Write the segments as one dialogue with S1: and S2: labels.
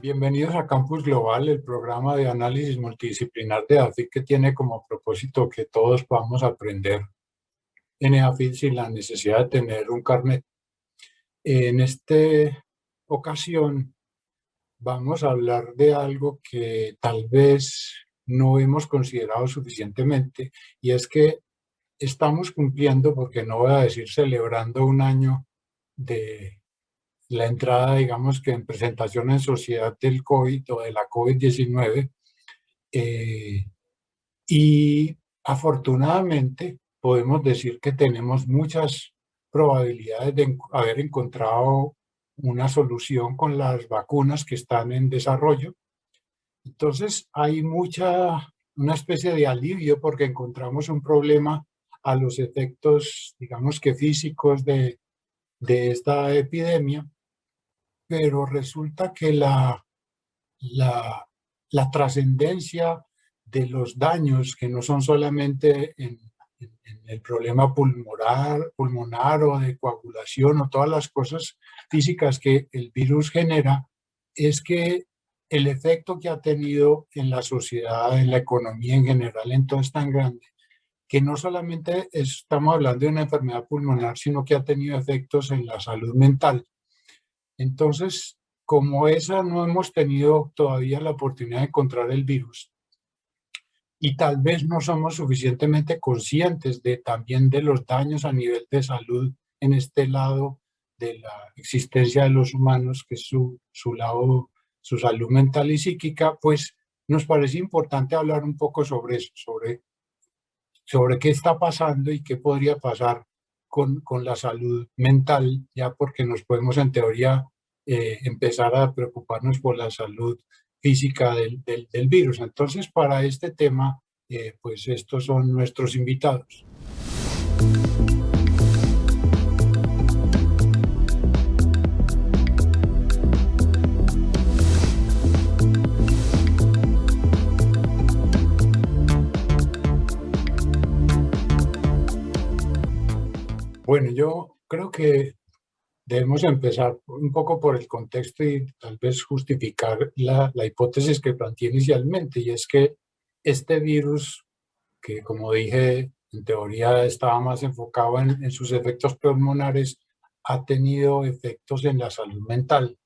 S1: Bienvenidos a Campus Global, el programa de análisis multidisciplinar de EAFIT que tiene como propósito que todos podamos aprender en EAFIT sin la necesidad de tener un carnet. En esta ocasión vamos a hablar de algo que tal vez no hemos considerado suficientemente, y es que estamos cumpliendo, porque no voy a decir celebrando, un año de la entrada, digamos que en presentación en sociedad del COVID o de la COVID-19, y afortunadamente podemos decir que tenemos muchas probabilidades de haber encontrado una solución con las vacunas que están en desarrollo. Entonces hay una especie de alivio porque encontramos un problema a los efectos, digamos que físicos de esta epidemia, pero resulta que la trascendencia de los daños, que no son solamente en el problema pulmonar o de coagulación o todas las cosas físicas que el virus genera, es que el efecto que ha tenido en la sociedad, en la economía en general, en todo es tan grande, que no solamente estamos hablando de una enfermedad pulmonar, sino que ha tenido efectos en la salud mental. Entonces, como esa no hemos tenido todavía la oportunidad de encontrar el virus, y tal vez no somos suficientemente conscientes también de los daños a nivel de salud en este lado de la existencia de los humanos, que es su lado, su salud mental y psíquica, pues nos parece importante hablar un poco sobre eso, sobre qué está pasando y qué podría pasar con la salud mental, ya porque nos podemos en teoría empezar a preocuparnos por la salud física del virus. Entonces, para este tema, pues estos son nuestros invitados. Bueno, yo creo que debemos empezar un poco por el contexto y tal vez justificar la hipótesis que planteé inicialmente, y es que este virus, que como dije, en teoría estaba más enfocado en sus efectos pulmonares, ha tenido efectos en la salud mental.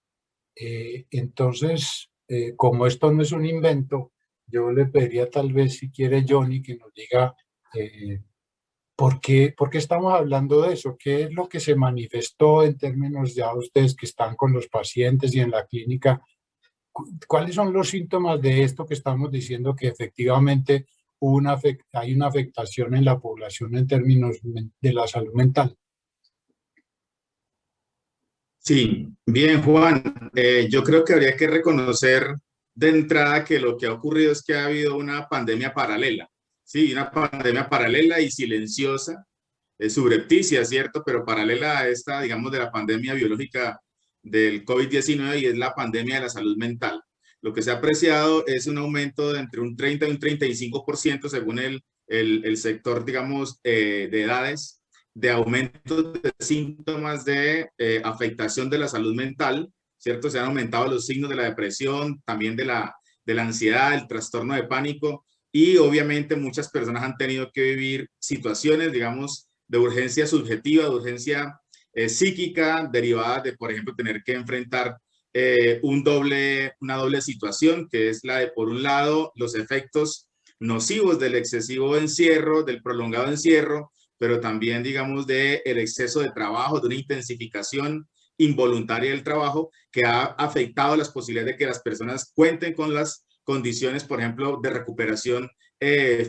S1: Entonces, como esto no es un invento, yo le pediría tal vez, si quiere, Johnny, que nos diga por qué estamos hablando de eso, qué es lo que se manifestó en términos, ya ustedes que están con los pacientes y en la clínica, cuáles son los síntomas de esto que estamos diciendo que efectivamente hay una afectación en la población en términos de la salud mental.
S2: Sí, bien, Juan. Yo creo que habría que reconocer de entrada que lo que ha ocurrido es que ha habido una pandemia paralela, sí, una pandemia paralela y silenciosa, subrepticia, ¿cierto? Pero paralela a esta, digamos, de la pandemia biológica del COVID-19, y es la pandemia de la salud mental. Lo que se ha apreciado es un aumento de entre un 30 y un 35% según el sector, digamos, de edades, de aumento de síntomas de afectación de la salud mental, ¿cierto? Se han aumentado los signos de la depresión, también de la ansiedad, el trastorno de pánico, y obviamente muchas personas han tenido que vivir situaciones, digamos, de urgencia subjetiva, de urgencia psíquica, derivadas de, por ejemplo, tener que enfrentar una doble situación, que es la de, por un lado, los efectos nocivos del excesivo encierro, del prolongado encierro, pero también, digamos, del exceso de trabajo, de una intensificación involuntaria del trabajo que ha afectado las posibilidades de que las personas cuenten con las condiciones, por ejemplo, de recuperación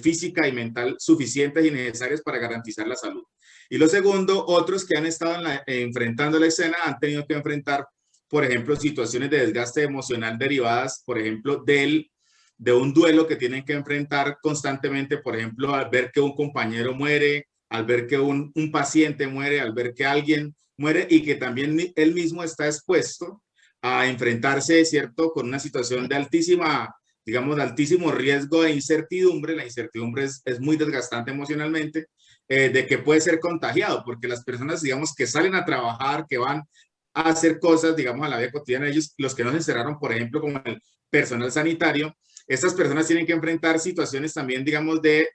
S2: física y mental suficientes y necesarias para garantizar la salud. Y lo segundo, otros que han estado enfrentando la escena han tenido que enfrentar, por ejemplo, situaciones de desgaste emocional derivadas, por ejemplo, de un duelo que tienen que enfrentar constantemente, por ejemplo, al ver que un compañero muere, al ver que un paciente muere, al ver que alguien muere, y que también él mismo está expuesto a enfrentarse, ¿cierto?, con una situación de altísima, digamos, de altísimo riesgo de incertidumbre. La incertidumbre es muy desgastante emocionalmente, de que puede ser contagiado, porque las personas, digamos, que salen a trabajar, que van a hacer cosas, digamos, a la vida cotidiana. Ellos, los que no se encerraron, por ejemplo, como el personal sanitario, estas personas tienen que enfrentar situaciones también, digamos, de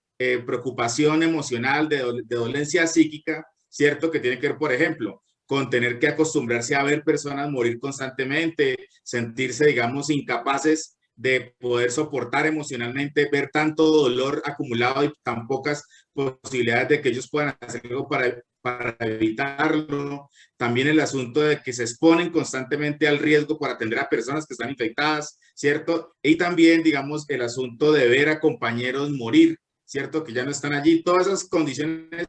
S2: preocupación emocional, de dolencia psíquica, ¿cierto? Que tiene que ver, por ejemplo, con tener que acostumbrarse a ver personas morir constantemente, sentirse, digamos, incapaces de poder soportar emocionalmente, ver tanto dolor acumulado y tan pocas posibilidades de que ellos puedan hacer algo para evitarlo. También el asunto de que se exponen constantemente al riesgo por atender a personas que están infectadas, ¿cierto? Y también, digamos, el asunto de ver a compañeros morir, ¿cierto? Que ya no están allí. Todas esas condiciones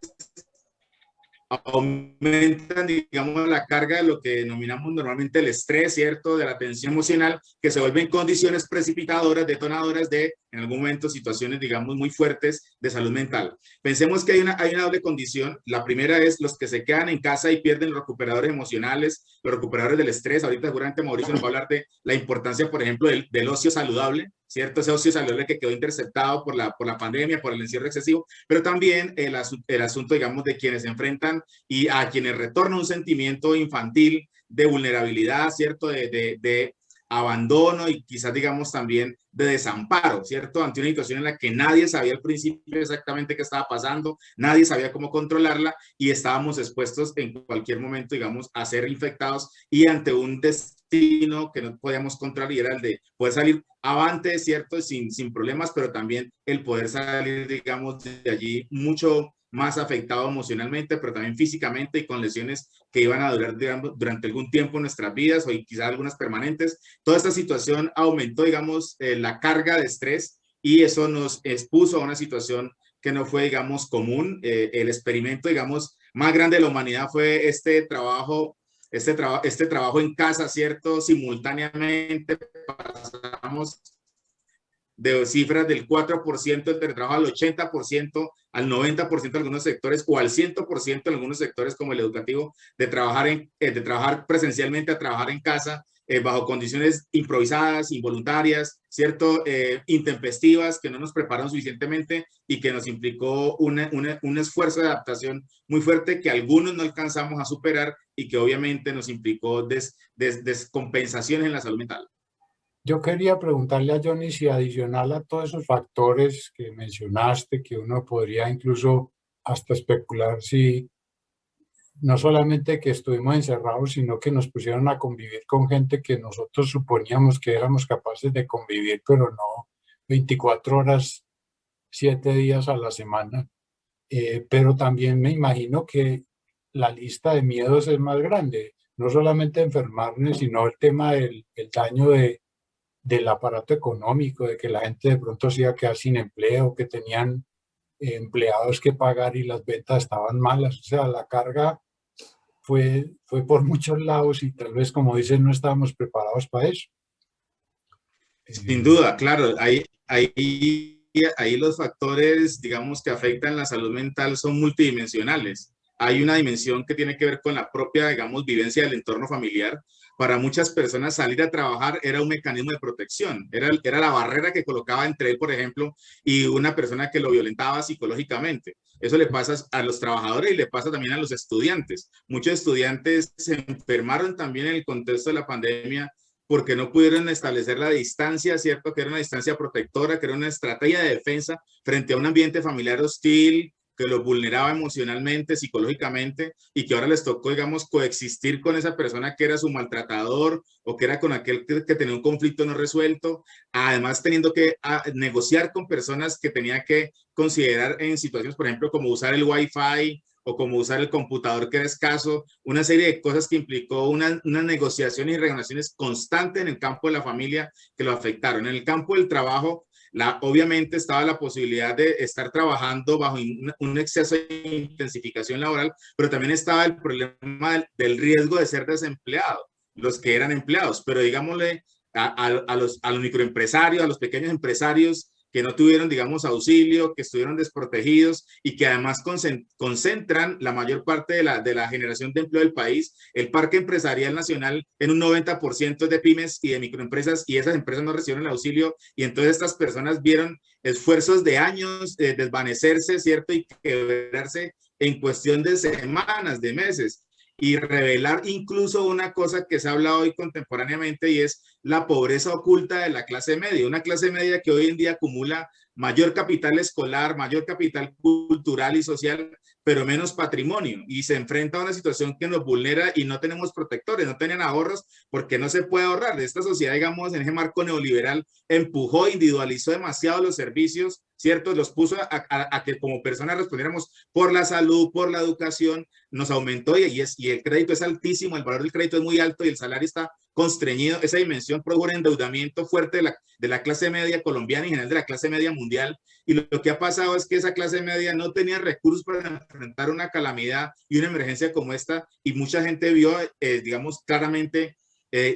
S2: aumentan, digamos, la carga de lo que denominamos normalmente el estrés, ¿cierto? De la tensión emocional, que se vuelven condiciones precipitadoras, detonadoras de, en algún momento, situaciones, digamos, muy fuertes de salud mental. Pensemos que hay una doble condición. La primera es los que se quedan en casa y pierden los recuperadores emocionales, los recuperadores del estrés. Ahorita seguramente Mauricio nos va a hablar de la importancia, por ejemplo, del ocio saludable, ¿cierto? Ese ocio saludable que quedó interceptado por la pandemia, por el encierro excesivo, pero también el asunto, digamos, de quienes se enfrentan y a quienes retorna un sentimiento infantil de vulnerabilidad, ¿cierto? De abandono y quizás, digamos, también de desamparo, ¿cierto? Ante una situación en la que nadie sabía al principio exactamente qué estaba pasando, nadie sabía cómo controlarla y estábamos expuestos en cualquier momento, digamos, a ser infectados y ante un destino que no podíamos controlar y era el de poder salir avante, ¿cierto? Sin problemas, pero también el poder salir, digamos, de allí mucho más afectado emocionalmente, pero también físicamente y con lesiones que iban a durar, digamos, durante algún tiempo en nuestras vidas o quizás algunas permanentes. Toda esta situación aumentó, digamos, la carga de estrés y eso nos expuso a una situación que no fue, digamos, común. El experimento, digamos, más grande de la humanidad fue este trabajo en casa, ¿cierto? Simultáneamente pasamos de cifras del 4% del teletrabajo al 80%, al 90% en algunos sectores o al 100% en algunos sectores como el educativo, de trabajar presencialmente a trabajar en casa bajo condiciones improvisadas, involuntarias, ¿cierto? Intempestivas, que no nos prepararon suficientemente y que nos implicó un esfuerzo de adaptación muy fuerte que algunos no alcanzamos a superar y que obviamente nos implicó descompensaciones en la salud mental.
S1: Yo quería preguntarle a Johnny si adicional a todos esos factores que mencionaste, que uno podría incluso hasta especular si no solamente que estuvimos encerrados, sino que nos pusieron a convivir con gente que nosotros suponíamos que éramos capaces de convivir, pero no 24 horas, 7 días a la semana. Pero también me imagino que la lista de miedos es más grande, no solamente enfermarme, sino el tema del daño del aparato económico, de que la gente de pronto se iba a quedar sin empleo, que tenían empleados que pagar y las ventas estaban malas. O sea, la carga fue por muchos lados y tal vez, como dices, no estábamos preparados para eso.
S2: Sin duda, claro, ahí los factores, digamos, que afectan la salud mental son multidimensionales. Hay una dimensión que tiene que ver con la propia, digamos, vivencia del entorno familiar. Para muchas personas salir a trabajar era un mecanismo de protección, era la barrera que colocaba entre él, por ejemplo, y una persona que lo violentaba psicológicamente. Eso le pasa a los trabajadores y le pasa también a los estudiantes. Muchos estudiantes se enfermaron también en el contexto de la pandemia porque no pudieron establecer la distancia, ¿cierto? Que era una distancia protectora, que era una estrategia de defensa frente a un ambiente familiar hostil, que los vulneraba emocionalmente, psicológicamente, y que ahora les tocó, digamos, coexistir con esa persona que era su maltratador o que era con aquel que tenía un conflicto no resuelto, además teniendo que negociar con personas que tenía que considerar en situaciones, por ejemplo, como usar el Wi-Fi o como usar el computador que era escaso, una serie de cosas que implicó una negociaciones y regulaciones constantes en el campo de la familia que lo afectaron. En el campo del trabajo, obviamente estaba la posibilidad de estar trabajando bajo un exceso de intensificación laboral, pero también estaba el problema del riesgo de ser desempleado, los que eran empleados, pero digámosle a los microempresarios, a los pequeños empresarios que no tuvieron, digamos, auxilio, que estuvieron desprotegidos y que además concentran la mayor parte de la generación de empleo del país. El parque empresarial nacional en un 90% de pymes y de microempresas, y esas empresas no recibieron el auxilio, y entonces estas personas vieron esfuerzos de años desvanecerse, ¿cierto? Y quebrarse en cuestión de semanas, de meses. y revelar incluso una cosa que se habla hoy contemporáneamente y es la pobreza oculta de la clase media, una clase media que hoy en día acumula mayor capital escolar, mayor capital cultural y social, pero menos patrimonio, y se enfrenta a una situación que nos vulnera y no tenemos protectores, no tienen ahorros porque no se puede ahorrar. Esta sociedad, digamos, en ese marco neoliberal, empujó, individualizó demasiado los servicios, ¿cierto? Los puso a que como personas respondiéramos por la salud, por la educación, nos aumentó y el crédito es altísimo, el valor del crédito es muy alto y el salario está constreñido. Esa dimensión produjo un endeudamiento fuerte de la clase media colombiana y en general de la clase media mundial. Y lo que ha pasado es que esa clase media no tenía recursos para enfrentar una calamidad y una emergencia como esta, y mucha gente vio, digamos, claramente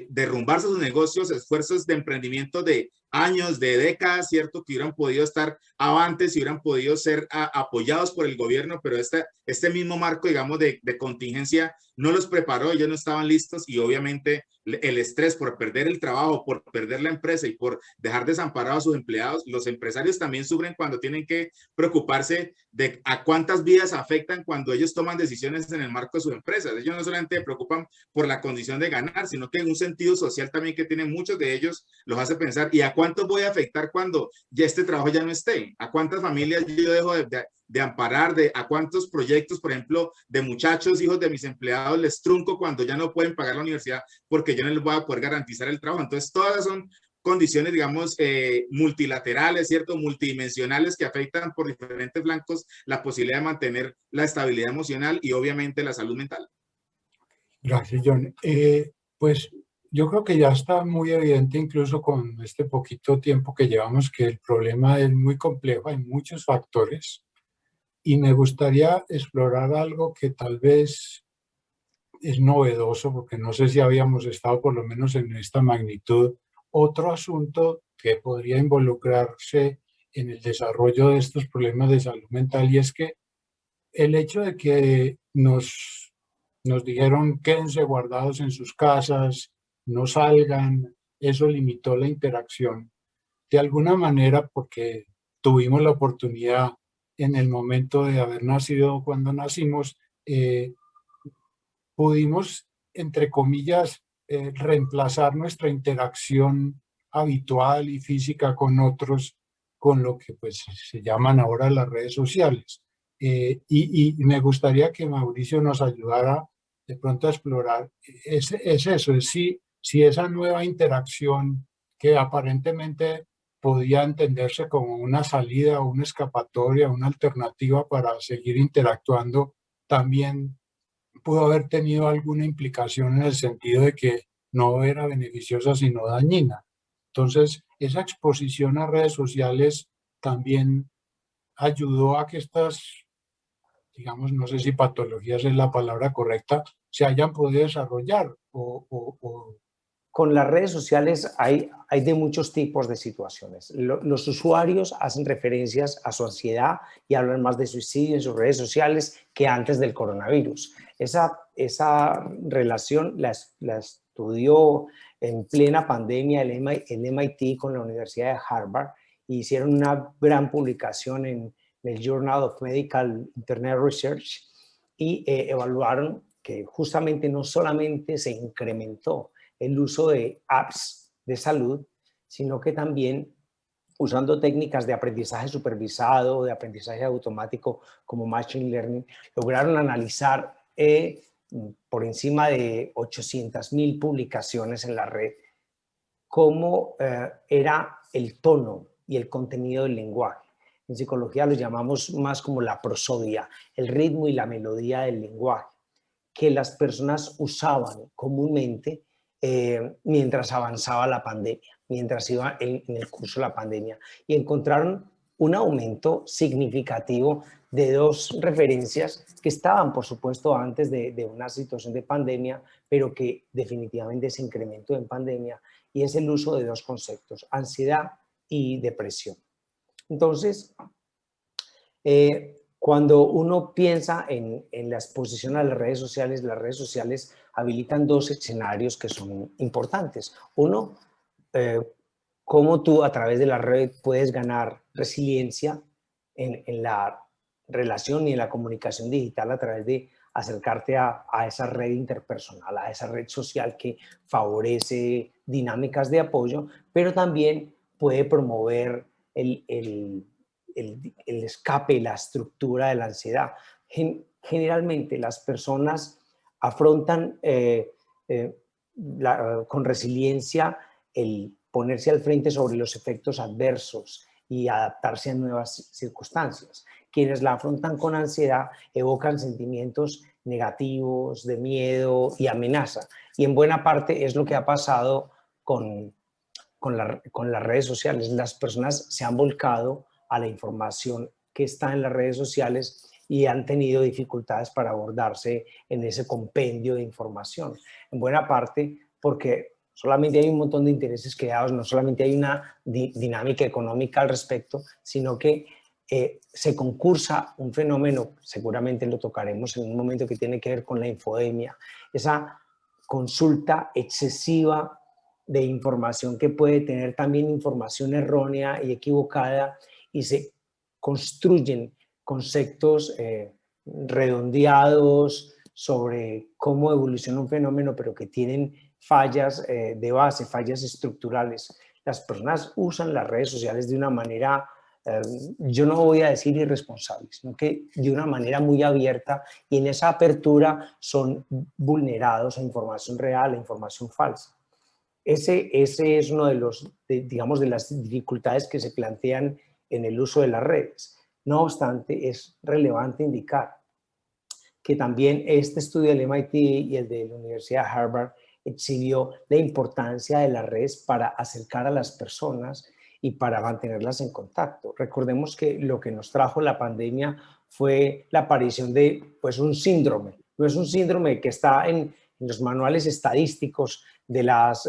S2: derrumbarse sus negocios, esfuerzos de emprendimiento de años, de décadas, ¿cierto? Que hubieran podido estar avantes y hubieran podido ser apoyados por el gobierno, pero este mismo marco, digamos, de contingencia no los preparó, ellos no estaban listos y obviamente el estrés por perder el trabajo, por perder la empresa y por dejar desamparados a sus empleados, los empresarios también sufren cuando tienen que preocuparse de a cuántas vidas afectan cuando ellos toman decisiones en el marco de sus empresas. Ellos no solamente se preocupan por la condición de ganar, sino que en un sentido social también que tienen muchos de ellos los hace pensar, ¿y a cuántos voy a afectar cuando ya este trabajo ya no esté? ¿A cuántas familias yo dejo de amparar, a cuántos proyectos, por ejemplo, de muchachos, hijos de mis empleados, les trunco cuando ya no pueden pagar la universidad porque yo no les voy a poder garantizar el trabajo? Entonces, todas son condiciones, digamos, multilaterales, ¿cierto? Multidimensionales que afectan por diferentes flancos la posibilidad de mantener la estabilidad emocional y obviamente la salud mental.
S1: Gracias, John. Pues yo creo que ya está muy evidente, incluso con este poquito tiempo que llevamos, que el problema es muy complejo, hay muchos factores, y me gustaría explorar algo que tal vez es novedoso, porque no sé si habíamos estado por lo menos en esta magnitud. Otro asunto que podría involucrarse en el desarrollo de estos problemas de salud mental, y es que el hecho de que nos dijeron quédense guardados en sus casas, no salgan, eso limitó la interacción. De alguna manera, porque tuvimos la oportunidad en el momento de haber nacido, cuando nacimos, pudimos, entre comillas, reemplazar nuestra interacción habitual y física con otros, con lo que pues se llaman ahora las redes sociales. Y me gustaría que Mauricio nos ayudara de pronto a explorar, es eso, es si esa nueva interacción que aparentemente podía entenderse como una salida o una escapatoria, una alternativa para seguir interactuando, también pudo haber tenido alguna implicación en el sentido de que no era beneficiosa sino dañina. Entonces, esa exposición a redes sociales también ayudó a que estas, digamos, no sé si patologías es la palabra correcta, se hayan podido desarrollar
S3: Con las redes sociales hay de muchos tipos de situaciones. Los usuarios hacen referencias a su ansiedad y hablan más de suicidio en sus redes sociales que antes del coronavirus. Esa relación la estudió en plena pandemia el MIT con la Universidad de Harvard y hicieron una gran publicación en el Journal of Medical Internet Research y evaluaron que justamente no solamente se incrementó el uso de apps de salud, sino que también usando técnicas de aprendizaje supervisado, de aprendizaje automático como Machine Learning, lograron analizar por encima de 800,000 publicaciones en la red cómo era el tono y el contenido del lenguaje. En psicología lo llamamos más como la prosodia, el ritmo y la melodía del lenguaje, que las personas usaban comúnmente mientras avanzaba la pandemia, mientras iba en el curso de la pandemia, y encontraron un aumento significativo de dos referencias que estaban, por supuesto, antes de una situación de pandemia, pero que definitivamente se incrementó en pandemia, y es el uso de dos conceptos, ansiedad y depresión. Entonces, cuando uno piensa en la exposición a las redes sociales habilitan dos escenarios que son importantes. Uno, cómo tú a través de la red puedes ganar resiliencia en la relación y en la comunicación digital a través de acercarte a esa red interpersonal, a esa red social que favorece dinámicas de apoyo, pero también puede promover el escape, la estructura de la ansiedad. Generalmente las personas afrontan con resiliencia el ponerse al frente sobre los efectos adversos y adaptarse a nuevas circunstancias. Quienes la afrontan con ansiedad evocan sentimientos negativos, de miedo y amenaza. Y en buena parte es lo que ha pasado con las redes sociales. Las personas se han volcado a la información que está en las redes sociales y han tenido dificultades para abordarse en ese compendio de información. En buena parte porque solamente hay un montón de intereses creados, no solamente hay una dinámica económica al respecto, sino que se concursa un fenómeno, seguramente lo tocaremos en un momento, que tiene que ver con la infodemia, esa consulta excesiva de información que puede tener también información errónea y equivocada, y se construyen conceptos redondeados sobre cómo evoluciona un fenómeno, pero que tienen fallas de base, fallas estructurales. Las personas usan las redes sociales de una manera, yo no voy a decir irresponsable, sino que de una manera muy abierta, y en esa apertura son vulnerados a información real, a información falsa. Ese es uno de los, digamos, de las dificultades que se plantean en el uso de las redes. No obstante, es relevante indicar que también este estudio del MIT y el de la Universidad de Harvard exhibió la importancia de las redes para acercar a las personas y para mantenerlas en contacto. Recordemos que lo que nos trajo la pandemia fue la aparición de un síndrome. No es un síndrome que está en los manuales estadísticos de las,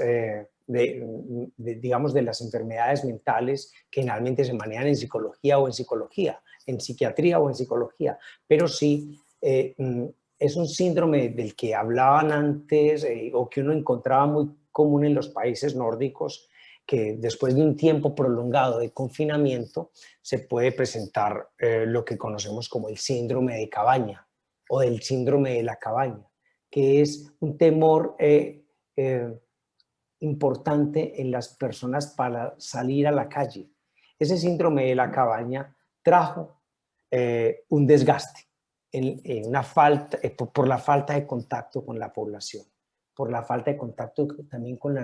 S3: digamos, de las enfermedades mentales que generalmente se manejan en psicología o en psicología, en psiquiatría o en psicología, pero sí es un síndrome del que hablaban antes o que uno encontraba muy común en los países nórdicos, que después de un tiempo prolongado de confinamiento se puede presentar lo que conocemos como el síndrome de cabaña o del síndrome de la cabaña, que es un temor importante en las personas para salir a la calle. Ese síndrome de la cabaña trajo un desgaste una falta, por la falta de contacto con la población, por la falta de contacto también con la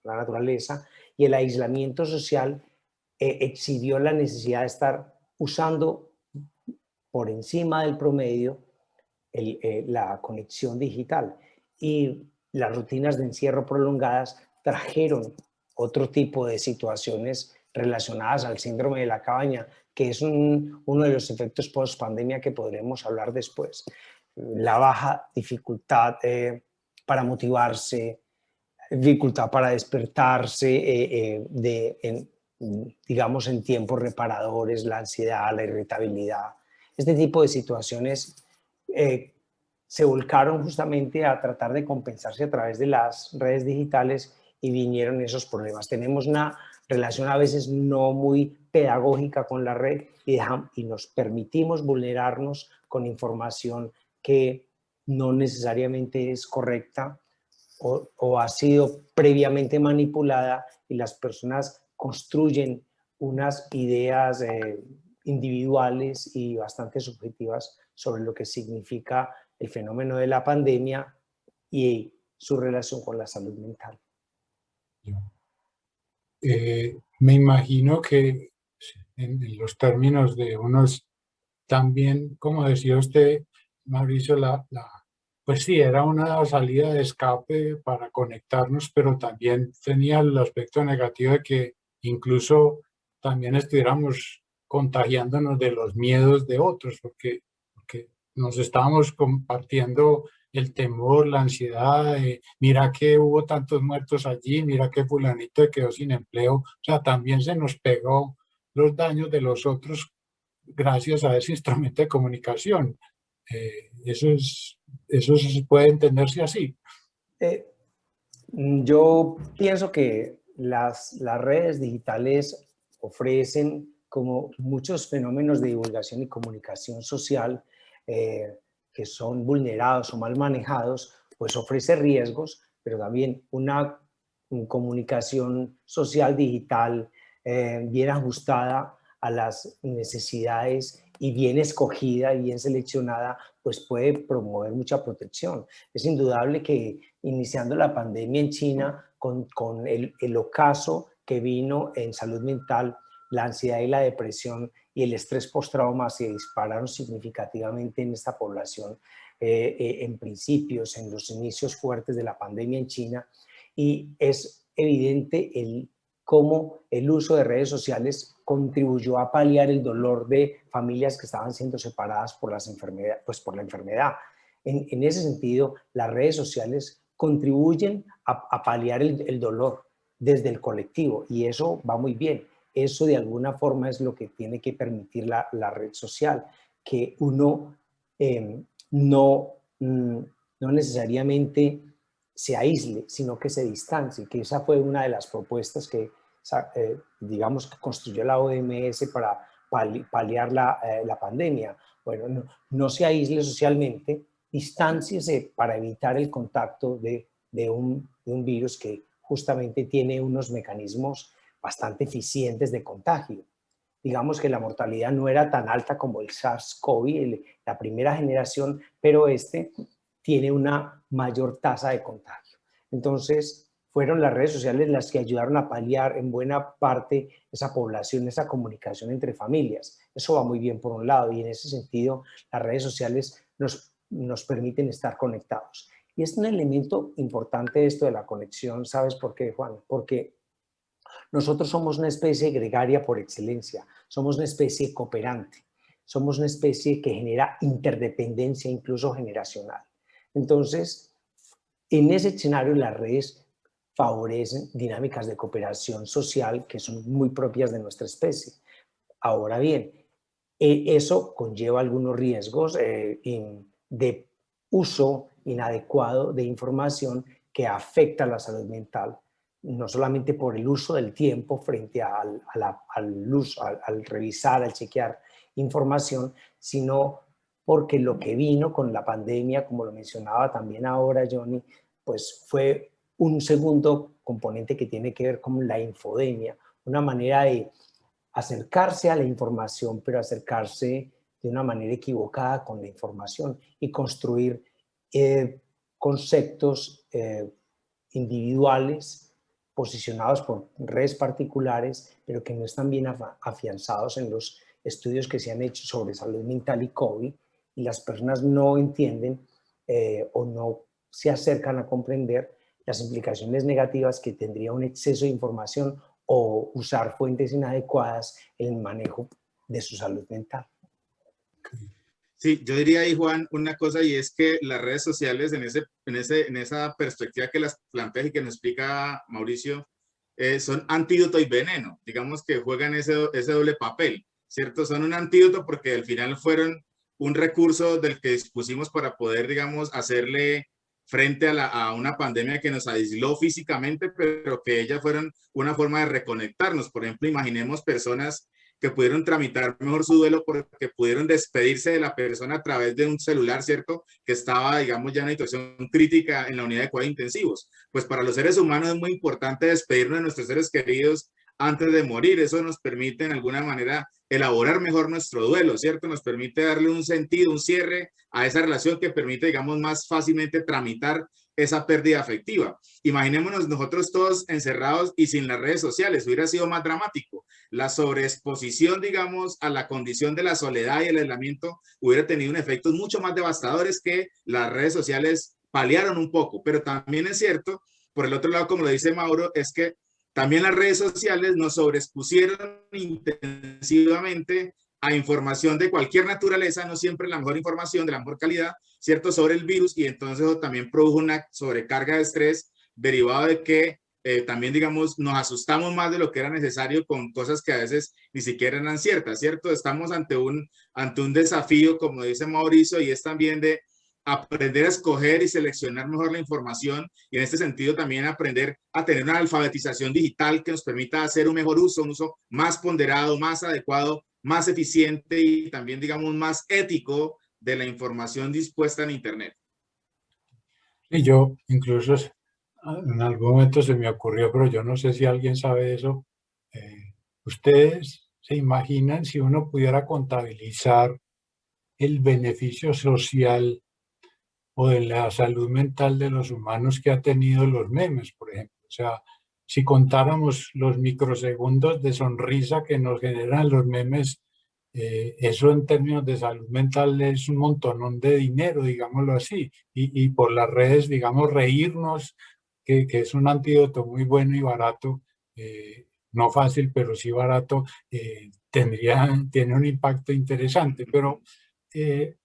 S3: naturaleza, y el aislamiento social exhibió la necesidad de estar usando por encima del promedio la conexión digital, y las rutinas de encierro prolongadas trajeron otro tipo de situaciones relacionadas al síndrome de la cabaña, que es uno de los efectos post-pandemia que podremos hablar después. La baja dificultad para motivarse, dificultad para despertarse, digamos, en tiempos reparadores, la ansiedad, la irritabilidad. Este tipo de situaciones se volcaron justamente a tratar de compensarse a través de las redes digitales, y vinieron esos problemas. Tenemos una relación a veces no muy pedagógica con la red y nos permitimos vulnerarnos con información que no necesariamente es correcta o ha sido previamente manipulada, y las personas construyen unas ideas individuales y bastante subjetivas sobre lo que significa el fenómeno de la pandemia y su relación con la salud mental.
S1: Me imagino que en los términos de unos, también, como decía usted, Mauricio, pues sí, era una salida de escape para conectarnos, pero también tenía el aspecto negativo de que incluso también estuviéramos contagiándonos de los miedos de otros, porque nos estábamos compartiendo el temor, la ansiedad, mira que hubo tantos muertos allí, mira que fulanito quedó sin empleo. O sea, también se nos pegó los daños de los otros gracias a ese instrumento de comunicación. Eso puede entenderse así.
S3: Yo pienso que las redes digitales ofrecen, como muchos fenómenos de divulgación y comunicación social, que son vulnerados o mal manejados, pues ofrece riesgos, pero también una comunicación social digital bien ajustada a las necesidades y bien escogida y bien seleccionada, pues puede promover mucha protección. Es indudable que iniciando la pandemia en China, con el ocaso que vino en salud mental, la ansiedad y la depresión y el estrés postrauma se dispararon significativamente en esta población en principios, en los inicios fuertes de la pandemia en China, y es evidente cómo el uso de redes sociales contribuyó a paliar el dolor de familias que estaban siendo separadas por por la enfermedad. En ese sentido, las redes sociales contribuyen a paliar el dolor desde el colectivo, y eso va muy bien. Eso de alguna forma es lo que tiene que permitir la red social, que uno no necesariamente se aísle, sino que se distancie, que esa fue una de las propuestas que, digamos, que construyó la OMS para paliar la pandemia. Bueno, no se aísle socialmente, distánciese para evitar el contacto de un virus que justamente tiene unos mecanismos bastante eficientes de contagio. Digamos que la mortalidad no era tan alta como el SARS-CoV, la primera generación, pero este tiene una mayor tasa de contagio. Entonces, fueron las redes sociales las que ayudaron a paliar en buena parte esa población, esa comunicación entre familias. Eso va muy bien por un lado, y en ese sentido las redes sociales nos permiten estar conectados. Y es un elemento importante esto de la conexión. ¿Sabes por qué, Juan? Porque nosotros somos una especie gregaria por excelencia, somos una especie cooperante, somos una especie que genera interdependencia incluso generacional. Entonces, en ese escenario las redes favorecen dinámicas de cooperación social que son muy propias de nuestra especie. Ahora bien, eso conlleva algunos riesgos de uso inadecuado de información que afecta a la salud mental, no solamente por el uso del tiempo frente al revisar, al chequear información, sino porque lo que vino con la pandemia, como lo mencionaba también ahora Johnny, pues fue un segundo componente que tiene que ver con la infodemia, una manera de acercarse a la información, pero acercarse de una manera equivocada con la información y construir conceptos individuales posicionados por redes particulares, pero que no están bien afianzados en los estudios que se han hecho sobre salud mental y COVID, y las personas no entienden o no se acercan a comprender las implicaciones negativas que tendría un exceso de información o usar fuentes inadecuadas en el manejo de su salud mental.
S2: Sí, yo diría ahí, Juan, una cosa, y es que las redes sociales en esa perspectiva que las plantea y que nos explica Mauricio, son antídoto y veneno. Digamos que juegan ese doble papel, ¿cierto? Son un antídoto porque al final fueron un recurso del que dispusimos para poder, digamos, hacerle frente a una pandemia que nos aisló físicamente, pero que ellas fueron una forma de reconectarnos. Por ejemplo, imaginemos personas que pudieron tramitar mejor su duelo porque pudieron despedirse de la persona a través de un celular, ¿cierto? Que estaba, digamos, ya en una situación crítica en la unidad de cuidados intensivos. Pues para los seres humanos es muy importante despedirnos de nuestros seres queridos antes de morir. Eso nos permite, en alguna manera, elaborar mejor nuestro duelo, ¿cierto? Nos permite darle un sentido, un cierre a esa relación que permite, digamos, más fácilmente tramitar esa pérdida afectiva. Imaginémonos nosotros todos encerrados y sin las redes sociales, hubiera sido más dramático. La sobreexposición, digamos, a la condición de la soledad y el aislamiento hubiera tenido un efectos mucho más devastadores que las redes sociales paliaron un poco. Pero también es cierto, por el otro lado, como lo dice Mauro, es que también las redes sociales nos sobreexpusieron intensivamente a información de cualquier naturaleza, no siempre la mejor información, de la mejor calidad, ¿cierto?, sobre el virus, y entonces eso también produjo una sobrecarga de estrés derivado de que también, digamos, nos asustamos más de lo que era necesario con cosas que a veces ni siquiera eran ciertas, ¿cierto? Estamos ante un desafío, como dice Mauricio, y es también de aprender a escoger y seleccionar mejor la información, y en este sentido también aprender a tener una alfabetización digital que nos permita hacer un mejor uso, un uso más ponderado, más adecuado, más eficiente y también, digamos, más ético de la información dispuesta en Internet.
S1: Y yo incluso en algún momento se me ocurrió, pero yo no sé si alguien sabe eso. ¿Ustedes se imaginan si uno pudiera contabilizar el beneficio social o de la salud mental de los humanos que ha tenido los memes, por ejemplo? O sea, si contáramos los microsegundos de sonrisa que nos generan los memes, eso en términos de salud mental es un montonón de dinero, digámoslo así. Y por las redes, digamos, reírnos, que es un antídoto muy bueno y barato, no fácil, pero sí barato, tiene un impacto interesante. Pero eh,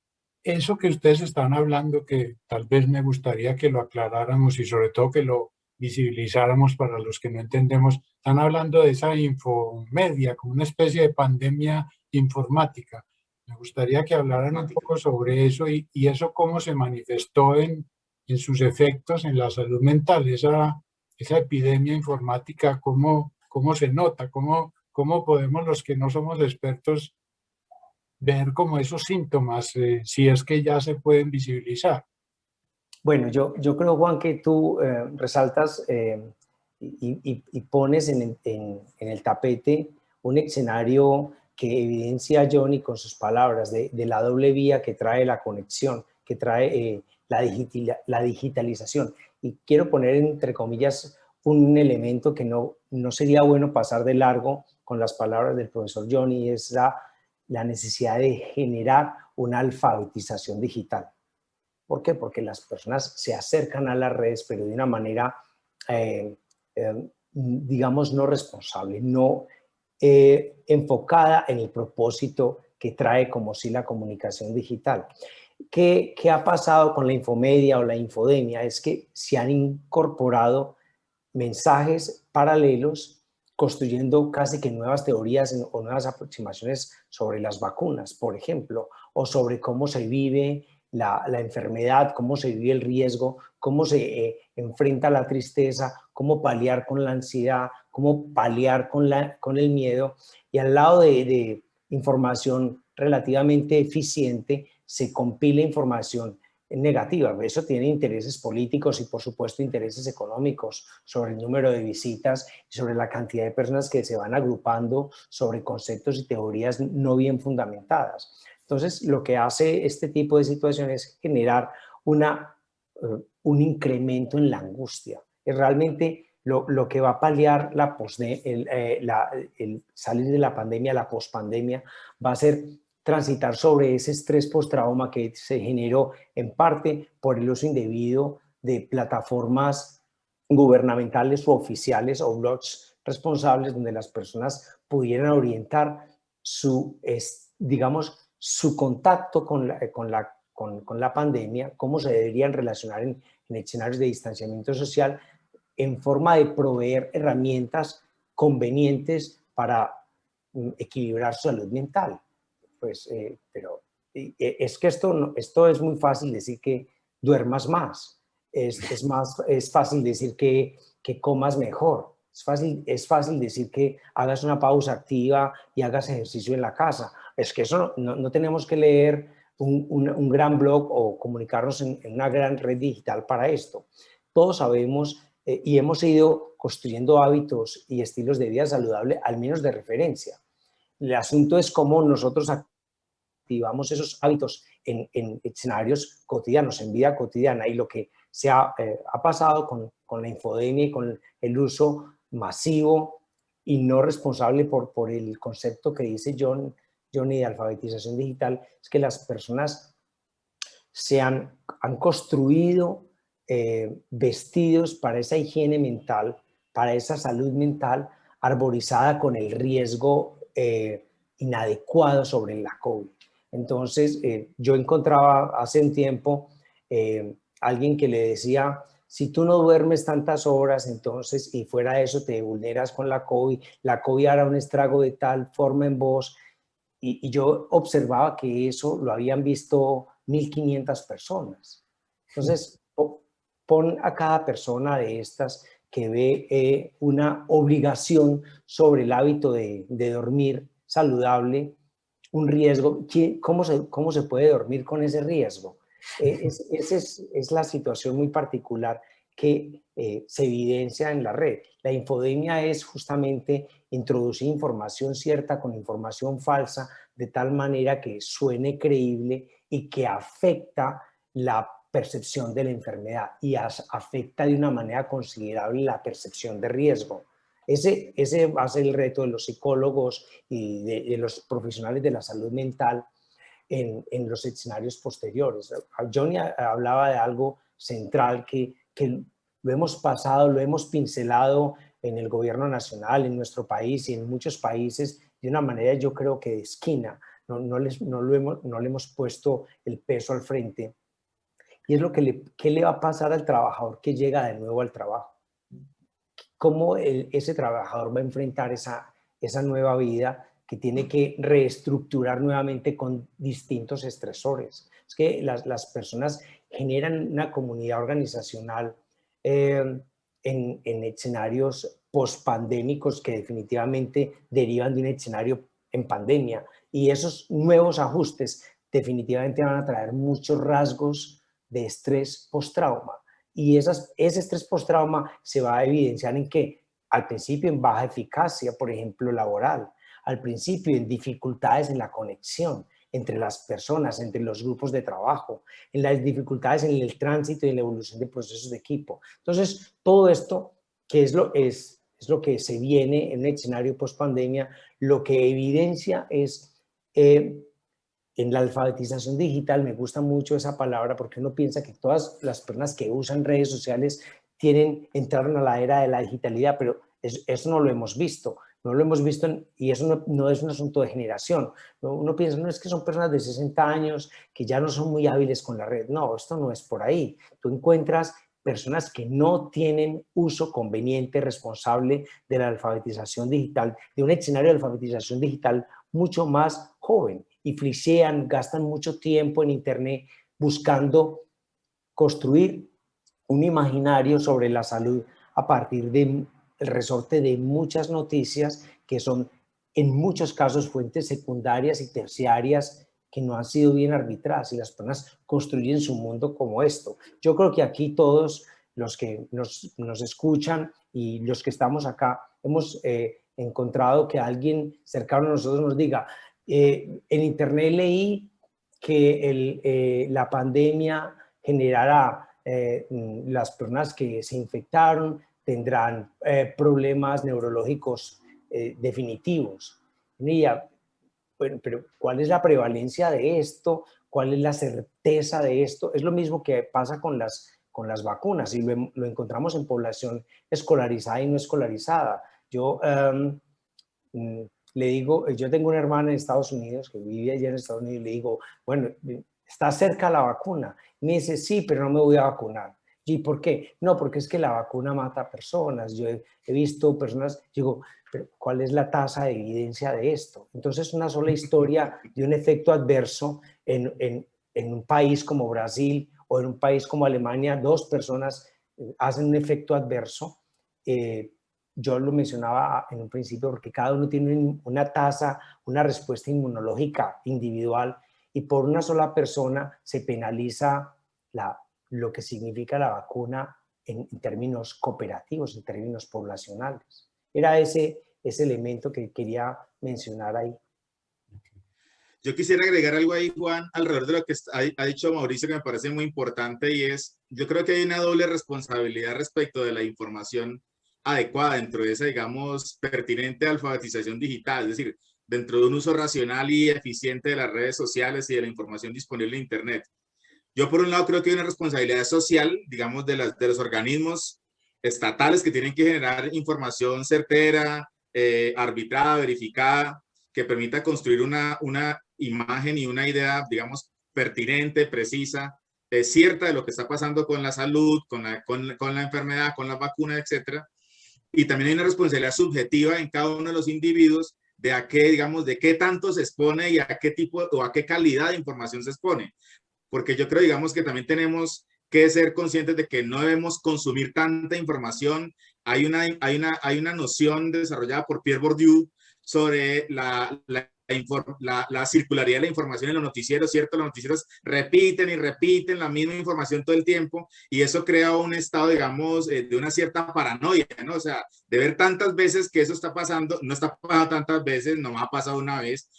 S1: eso que ustedes están hablando, que tal vez me gustaría que lo aclaráramos y sobre todo que lo visibilizáramos para los que no entendemos, están hablando de esa infomedia, como una especie de pandemia informática. Me gustaría que hablaran un poco sobre eso y eso cómo se manifestó en sus efectos en la salud mental, esa epidemia informática, cómo se nota, cómo podemos los que no somos expertos ver como esos síntomas, si es que ya se pueden visibilizar.
S3: Bueno, yo creo, Juan, que tú resaltas y pones en el tapete un escenario que evidencia Johnny con sus palabras de la doble vía que trae la conexión, que trae la digitalización. Y quiero poner entre comillas un elemento que no sería bueno pasar de largo con las palabras del profesor Johnny, es la necesidad de generar una alfabetización digital. ¿Por qué? Porque las personas se acercan a las redes, pero de una manera, digamos, no responsable, no enfocada en el propósito que trae como sí la comunicación digital. ¿Qué ha pasado con la infomedia o la infodemia? Es que se han incorporado mensajes paralelos construyendo casi que nuevas teorías o nuevas aproximaciones sobre las vacunas, por ejemplo, o sobre cómo se vive la enfermedad, cómo se vive el riesgo, cómo se enfrenta la tristeza, cómo paliar con la ansiedad, cómo paliar con el miedo. Y al lado de información relativamente eficiente, se compila información negativa. Eso tiene intereses políticos y, por supuesto, intereses económicos sobre el número de visitas y sobre la cantidad de personas que se van agrupando sobre conceptos y teorías no bien fundamentadas. Entonces, lo que hace este tipo de situaciones es generar un incremento en la angustia. Es realmente lo que va a paliar el salir de la pandemia, la pospandemia, va a ser transitar sobre ese estrés postrauma que se generó en parte por el uso indebido de plataformas gubernamentales o oficiales o blogs responsables donde las personas pudieran orientar digamos, su contacto con la pandemia, cómo se deberían relacionar en escenarios de distanciamiento social, en forma de proveer herramientas convenientes para equilibrar su salud mental. Pues, pero es que esto es muy fácil decir que duermas más, es fácil decir que comas mejor, es fácil decir que hagas una pausa activa y hagas ejercicio en la casa. Es que eso no tenemos que leer un gran blog o comunicarnos en una gran red digital para esto. Todos sabemos y hemos ido construyendo hábitos y estilos de vida saludable, al menos de referencia. El asunto es cómo nosotros activamos esos hábitos en escenarios cotidianos, en vida cotidiana. Y lo que se ha pasado con la infodemia y con el uso masivo y no responsable por el concepto que dice Johnny de alfabetización digital, es que las personas han construido vestidos para esa higiene mental, para esa salud mental arborizada con el riesgo inadecuado sobre la COVID. Entonces, yo encontraba hace un tiempo alguien que le decía, si tú no duermes tantas horas, entonces, y fuera de eso te vulneras con la COVID hará un estrago de tal forma en vos. Y yo observaba que eso lo habían visto 1.500 personas. Entonces, pon a cada persona de estas que ve una obligación sobre el hábito de dormir saludable un riesgo. ¿Cómo se puede dormir con ese riesgo? Esa es la situación muy particular que se evidencia en la red. La infodemia es justamente introducir información cierta con información falsa de tal manera que suene creíble y que afecta la percepción de la enfermedad y afecta de una manera considerable la percepción de riesgo. Ese va a ser el reto de los psicólogos y de los profesionales de la salud mental en los escenarios posteriores. Johnny hablaba de algo central que lo hemos pasado, lo hemos pincelado en el gobierno nacional, en nuestro país y en muchos países de una manera, yo creo que de esquina. No le hemos puesto el peso al frente. Y es ¿qué le va a pasar al trabajador que llega de nuevo al trabajo? ¿Cómo ese trabajador va a enfrentar esa nueva vida que tiene que reestructurar nuevamente con distintos estresores? Es que las personas generan una comunidad organizacional en escenarios post-pandémicos que definitivamente derivan de un escenario en pandemia. Y esos nuevos ajustes definitivamente van a traer muchos rasgos de estrés post-trauma. Y ese estrés post-trauma se va a evidenciar en que al principio en baja eficacia, por ejemplo, laboral, al principio en dificultades en la conexión entre las personas, entre los grupos de trabajo, en las dificultades en el tránsito y en la evolución de procesos de equipo. Entonces, todo esto, que es lo que se viene en el escenario post-pandemia, lo que evidencia es en la alfabetización digital. Me gusta mucho esa palabra porque uno piensa que todas las personas que usan redes sociales entraron a la era de la digitalidad, pero eso no lo hemos visto. No lo hemos visto y eso no es un asunto de generación. Uno piensa, no es que son personas de 60 años que ya no son muy hábiles con la red. No, esto no es por ahí. Tú encuentras personas que no tienen uso conveniente, responsable de la alfabetización digital, de un escenario de alfabetización digital mucho más joven y flisean, gastan mucho tiempo en internet buscando construir un imaginario sobre la salud a partir del resorte de muchas noticias que son en muchos casos fuentes secundarias y terciarias que no han sido bien arbitradas y las personas construyen su mundo como esto. Yo creo que aquí todos los que nos escuchan y los que estamos acá hemos encontrado que alguien cercano a nosotros nos diga, en internet leí que la pandemia generará las personas que se infectaron tendrán problemas neurológicos definitivos. Bueno, pero ¿cuál es la prevalencia de esto? ¿Cuál es la certeza de esto? Es lo mismo que pasa con las vacunas y lo encontramos en población escolarizada y no escolarizada. Yo le digo, yo tengo una hermana en Estados Unidos que vive allá en Estados Unidos y le digo, bueno, ¿está cerca la vacuna? Y me dice, sí, pero no me voy a vacunar. ¿Y por qué? No, porque es que la vacuna mata a personas. Yo he visto personas, digo, pero ¿cuál es la tasa de evidencia de esto? Entonces, una sola historia de un efecto adverso en un país como Brasil o en un país como Alemania, 2 personas hacen un efecto adverso. Yo lo mencionaba en un principio porque cada uno tiene una tasa, una respuesta inmunológica individual y por una sola persona se penaliza lo que significa la vacuna en términos cooperativos, en términos poblacionales. Era ese elemento que quería mencionar ahí.
S2: Yo quisiera agregar algo ahí, Juan, alrededor de lo que ha dicho Mauricio, que me parece muy importante, y es, yo creo que hay una doble responsabilidad respecto de la información adecuada dentro de esa, digamos, pertinente alfabetización digital, es decir, dentro de un uso racional y eficiente de las redes sociales y de la información disponible en Internet. Yo, por un lado, creo que hay una responsabilidad social, digamos, de los organismos estatales que tienen que generar información certera, arbitrada, verificada, que permita construir una imagen y una idea, digamos, pertinente, precisa, cierta de lo que está pasando con la salud, con la enfermedad, con la vacuna, etcétera. Y también hay una responsabilidad subjetiva en cada uno de los individuos de a qué, digamos, de qué tanto se expone y a qué tipo o a qué calidad de información se expone. Porque yo creo, digamos, que también tenemos que ser conscientes de que no debemos consumir tanta información. Hay una noción desarrollada por Pierre Bourdieu sobre la la circularidad de la información en los noticieros, ¿cierto? Los noticieros repiten y repiten la misma información todo el tiempo y eso crea un estado, digamos, de una cierta paranoia, ¿no? O sea, de ver tantas veces que eso está pasando, no está pasando tantas veces, no me ha pasado una vez,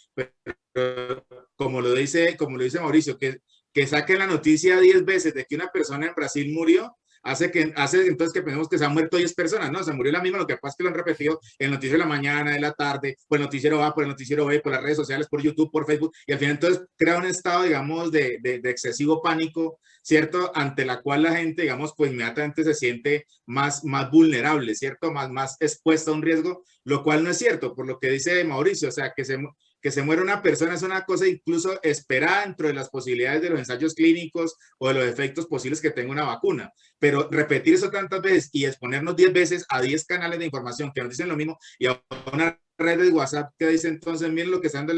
S2: pero como lo dice Mauricio, que saquen la noticia 10 veces de que una persona en Brasil murió, hace entonces que pensemos que se han muerto 10 personas, ¿no? Se murió la misma, lo que pasa es que lo han repetido en el noticiero de la mañana, de la tarde, por el noticiero A, por el noticiero B, por las redes sociales, por YouTube, por Facebook, y al final entonces crea un estado, digamos, de excesivo pánico, ¿cierto? Ante la cual la gente, digamos, pues inmediatamente se siente más vulnerable, ¿cierto? Más expuesta a un riesgo, lo cual no es cierto, por lo que dice Mauricio, o sea, que se muera una persona es una cosa incluso esperada dentro de las posibilidades de los ensayos clínicos o de los efectos posibles que tenga una vacuna. Pero repetir eso tantas veces y exponernos 10 veces a 10 canales de información que nos dicen lo mismo y a una red de WhatsApp que dice entonces miren lo que está dando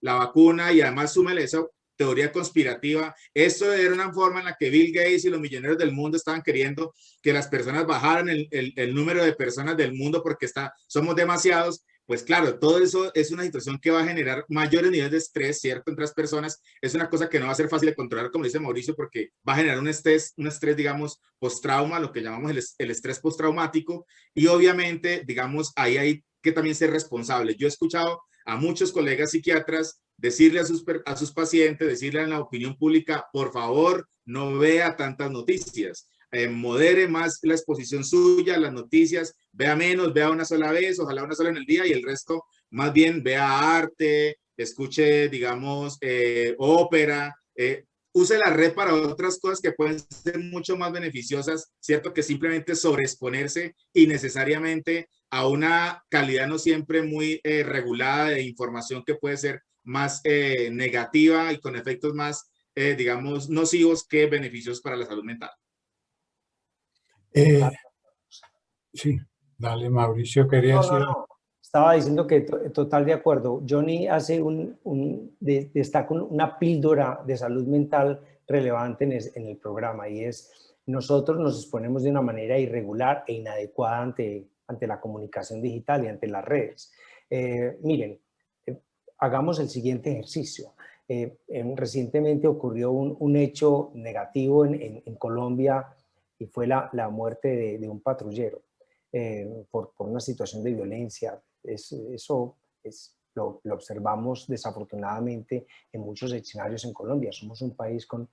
S2: la vacuna y además súmele esa teoría conspirativa. Eso era una forma en la que Bill Gates y los millonarios del mundo estaban queriendo que las personas bajaran el número de personas del mundo porque somos demasiados. Pues claro, todo eso es una situación que va a generar mayores niveles de estrés, ¿cierto? Entre las personas. Es una cosa que no va a ser fácil de controlar, como dice Mauricio, porque va a generar un estrés, digamos, post-trauma, lo que llamamos el estrés postraumático. Y obviamente, digamos, ahí hay que también ser responsables. Yo he escuchado a muchos colegas psiquiatras decirle a sus pacientes, decirle a la opinión pública, por favor, no vea tantas noticias. Modere más la exposición suya, las noticias, vea menos, vea una sola vez, ojalá una sola en el día y el resto más bien vea arte, escuche, digamos, ópera, use la red para otras cosas que pueden ser mucho más beneficiosas, ¿cierto? Que simplemente sobreexponerse innecesariamente a una calidad no siempre muy regulada de información que puede ser más negativa y con efectos más, digamos, nocivos que beneficios para la salud mental.
S1: Sí, dale, Mauricio, quería decir.
S3: No. Estaba diciendo que total de acuerdo. Johnny hace destaca una píldora de salud mental relevante en el programa y es nosotros nos exponemos de una manera irregular e inadecuada ante la comunicación digital y ante las redes. Miren, hagamos el siguiente ejercicio. Recientemente ocurrió un hecho negativo en Colombia y fue la muerte de un patrullero por una situación de violencia. Eso lo observamos desafortunadamente en muchos escenarios en Colombia. Somos un país con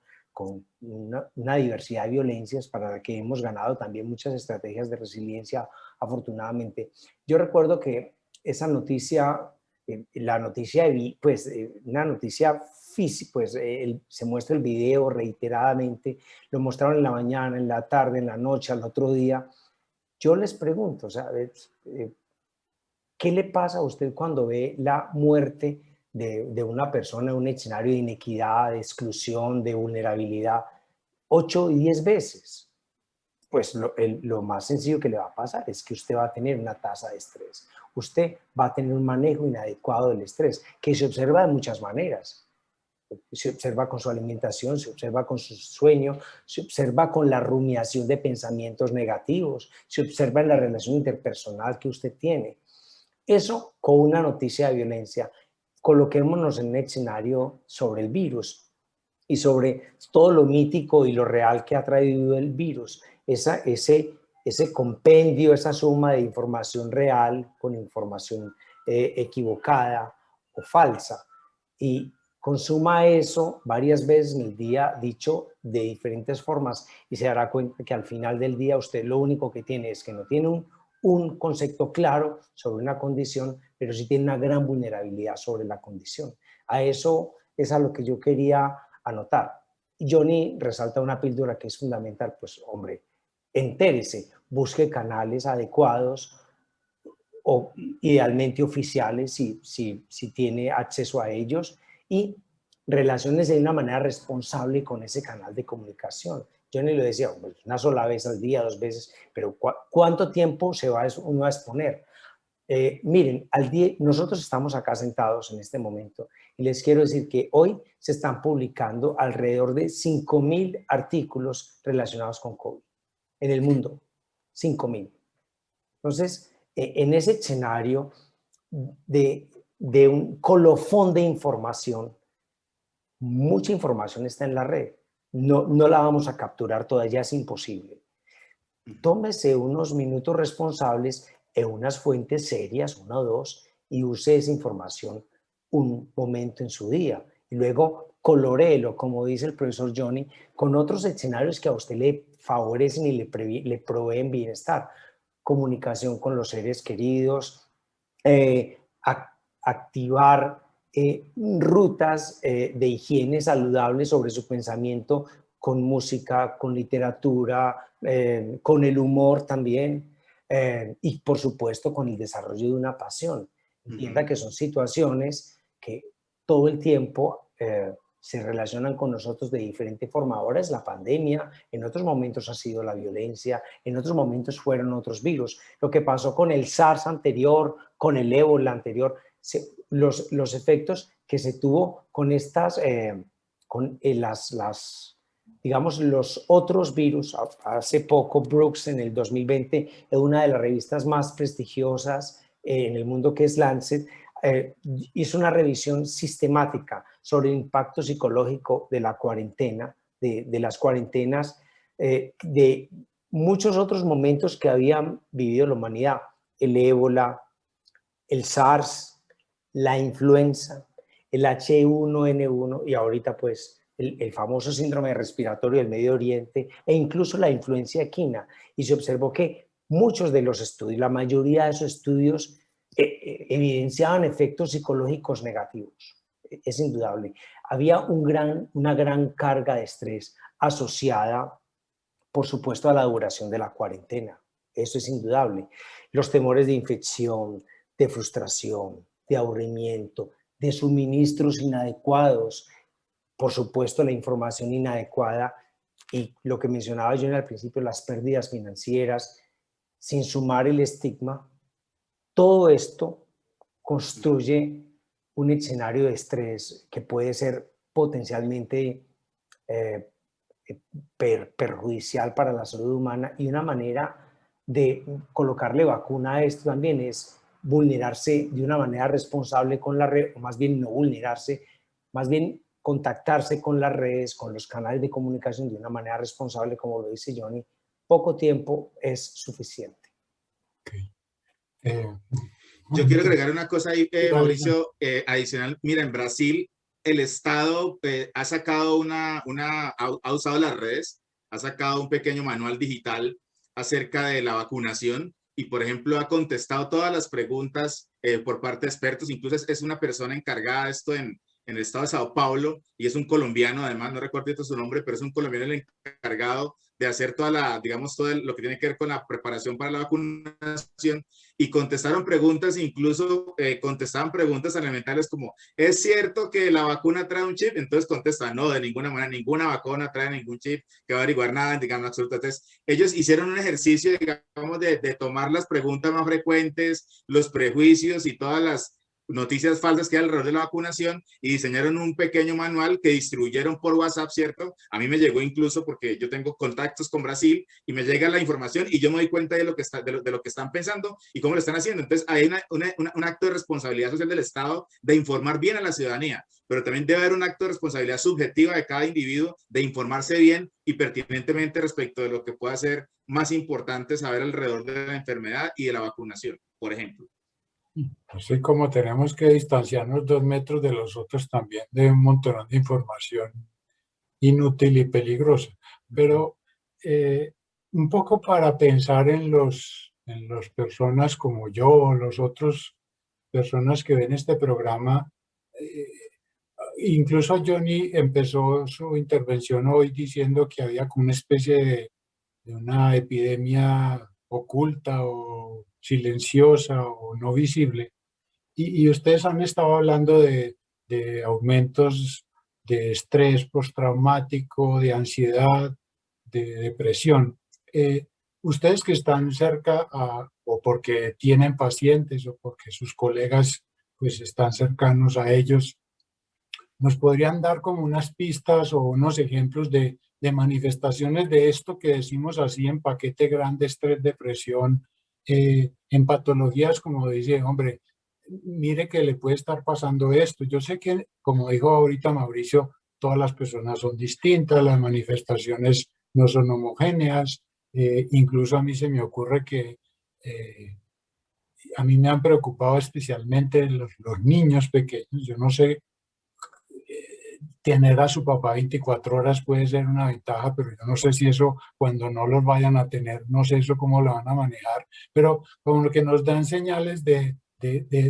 S3: una diversidad de violencias para la que hemos ganado también muchas estrategias de resiliencia, afortunadamente. Yo recuerdo que esa noticia, una noticia física, pues se muestra el video reiteradamente, lo mostraron en la mañana, en la tarde, en la noche, al otro día. Yo les pregunto, o sea, ¿qué le pasa a usted cuando ve la muerte de una persona en un escenario de inequidad, de exclusión, de vulnerabilidad, 8 y 10 veces? Pues lo más sencillo que le va a pasar es que usted va a tener una tasa de estrés. Usted va a tener un manejo inadecuado del estrés, que se observa de muchas maneras. Se observa con su alimentación, se observa con su sueño, se observa con la rumiación de pensamientos negativos, se observa en la relación interpersonal que usted tiene. Eso con una noticia de violencia. Coloquémonos en un escenario sobre el virus y sobre todo lo mítico y lo real que ha traído el virus. Ese compendio, esa suma de información real con información equivocada o falsa. Y consuma eso varias veces en el día, dicho de diferentes formas, y se dará cuenta que al final del día usted lo único que tiene es que no tiene un concepto claro sobre una condición, pero sí tiene una gran vulnerabilidad sobre la condición. A eso es a lo que yo quería anotar. Johnny resalta una píldora que es fundamental, pues hombre, entérese, busque canales adecuados o idealmente oficiales si tiene acceso a ellos y relaciónese de una manera responsable con ese canal de comunicación. Yo ni lo decía, pues una sola vez al día, 2 veces, pero ¿cuánto tiempo se va uno a exponer? Miren, nosotros estamos acá sentados en este momento y les quiero decir que hoy se están publicando alrededor de 5.000 artículos relacionados con COVID en el mundo, 5.000. Entonces, en ese escenario de de un colofón de información. Mucha información está en la red. No la vamos a capturar toda, ya es imposible. Tómese unos minutos responsables en unas fuentes serias, una o dos, y use esa información un momento en su día. Y luego coloréelo, como dice el profesor Johnny, con otros escenarios que a usted le favorecen y le proveen bienestar. Comunicación con los seres queridos, activar rutas de higiene saludable sobre su pensamiento con música, con literatura, con el humor también, y por supuesto con el desarrollo de una pasión. Entienda que son situaciones que todo el tiempo se relacionan con nosotros de diferente forma. Ahora es la pandemia, en otros momentos ha sido la violencia, en otros momentos fueron otros virus. Lo que pasó con el SARS anterior, con el ébola anterior, los efectos que se tuvo con estas, digamos, los otros virus. Hace poco, Brooks, en el 2020, en una de las revistas más prestigiosas en el mundo, que es Lancet, hizo una revisión sistemática sobre el impacto psicológico de la cuarentena, de las cuarentenas, de muchos otros momentos que habían vivido la humanidad. El ébola, el SARS, la influenza, el H1N1 y ahorita pues el famoso síndrome respiratorio del Medio Oriente e incluso la influencia equina. Y se observó que muchos de los estudios, la mayoría de esos estudios evidenciaban efectos psicológicos negativos. Es indudable. Había una gran carga de estrés asociada, por supuesto, a la duración de la cuarentena. Eso es indudable. Los temores de infección, de frustración, de aburrimiento, de suministros inadecuados, por supuesto la información inadecuada y lo que mencionaba yo al principio, las pérdidas financieras, sin sumar el estigma. Todo esto construye un escenario de estrés que puede ser potencialmente perjudicial para la salud humana, y una manera de colocarle vacuna a esto también es vulnerarse de una manera responsable con la red, o más bien no vulnerarse, más bien contactarse con las redes, con los canales de comunicación de una manera responsable, como lo dice Johnny. Poco tiempo es suficiente.
S1: Okay.
S2: Yo quiero agregar una cosa ahí, Mauricio, adicional. Mira, en Brasil el Estado ha sacado ha usado las redes, ha sacado un pequeño manual digital acerca de la vacunación y, por ejemplo, ha contestado todas las preguntas por parte de expertos. Incluso es una persona encargada de esto en el estado de Sao Paulo, y es un colombiano, además, no recuerdo su nombre, pero es un colombiano el encargado de hacer digamos, todo lo que tiene que ver con la preparación para la vacunación, y contestaron preguntas, incluso contestaban preguntas elementales como, ¿es cierto que la vacuna trae un chip? Entonces contestan, no, de ninguna manera, ninguna vacuna trae ningún chip que va a averiguar nada, digamos, absolutamente. Entonces, ellos hicieron un ejercicio, digamos, de tomar las preguntas más frecuentes, los prejuicios y todas las noticias falsas que hay alrededor de la vacunación, y diseñaron un pequeño manual que distribuyeron por WhatsApp, ¿cierto? A mí me llegó incluso porque yo tengo contactos con Brasil y me llega la información y yo me doy cuenta de lo que están pensando y cómo lo están haciendo. Entonces hay un acto de responsabilidad social del Estado de informar bien a la ciudadanía, pero también debe haber un acto de responsabilidad subjetiva de cada individuo de informarse bien y pertinentemente respecto de lo que pueda ser más importante saber alrededor de la enfermedad y de la vacunación, por ejemplo.
S1: Así como tenemos que distanciarnos 2 metros de los otros, también de un montón de información inútil y peligrosa. Pero un poco para pensar en las personas como yo, los otros personas que ven este programa, incluso Johnny empezó su intervención hoy diciendo que había como una especie de una epidemia oculta o silenciosa o no visible. Y ustedes han estado hablando de aumentos de estrés postraumático, de ansiedad, de depresión. Ustedes que están cerca o porque tienen pacientes o porque sus colegas pues están cercanos a ellos, ¿nos podrían dar como unas pistas o unos ejemplos de manifestaciones de esto que decimos así en paquete grande, estrés, depresión, en patologías como dice, hombre, mire que le puede estar pasando esto. Yo sé que, como dijo ahorita Mauricio, todas las personas son distintas, las manifestaciones no son homogéneas, incluso a mí se me ocurre que a mí me han preocupado especialmente los niños pequeños. Yo no sé, tener a su papá 24 horas puede ser una ventaja, pero yo no sé si eso, cuando no los vayan a tener, no sé eso cómo lo van a manejar, pero como que nos dan señales de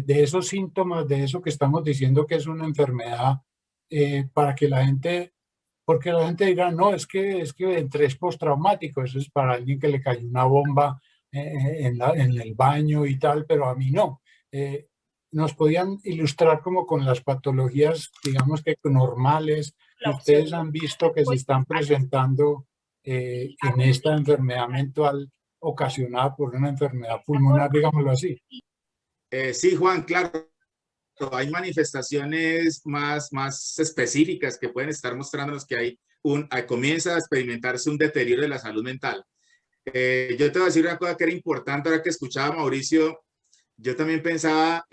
S1: esos síntomas, de eso que estamos diciendo que es una enfermedad, para que la gente, porque la gente dirá, no, es que estrés postraumático, eso es para alguien que le cayó una bomba en el baño y tal, pero a mí no. Nos podían ilustrar como con las patologías, digamos que normales, que ustedes han visto que se están presentando en esta enfermedad mental ocasionada por una enfermedad pulmonar, digámoslo así.
S2: Sí, Juan, claro. Hay manifestaciones más específicas que pueden estar mostrándonos que comienza a experimentarse un deterioro de la salud mental. Yo te voy a decir una cosa que era importante ahora que escuchaba a Mauricio. Yo también pensaba,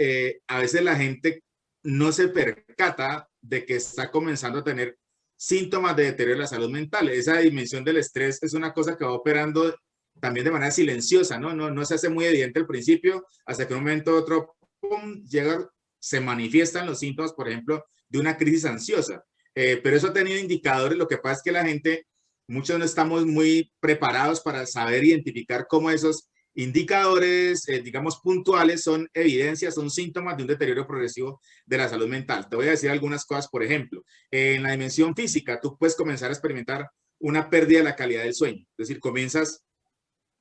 S2: a veces la gente no se percata de que está comenzando a tener síntomas de deterioro de la salud mental. Esa dimensión del estrés es una cosa que va operando también de manera silenciosa, ¿no? No se hace muy evidente al principio, hasta que un momento u otro, ¡pum!, se manifiestan los síntomas, por ejemplo, de una crisis ansiosa. Pero eso ha tenido indicadores. Lo que pasa es que la gente, muchos no estamos muy preparados para saber identificar cómo esos indicadores, digamos, puntuales, son evidencias, son síntomas de un deterioro progresivo de la salud mental. Te voy a decir algunas cosas. Por ejemplo, en la dimensión física, tú puedes comenzar a experimentar una pérdida de la calidad del sueño, es decir, comienzas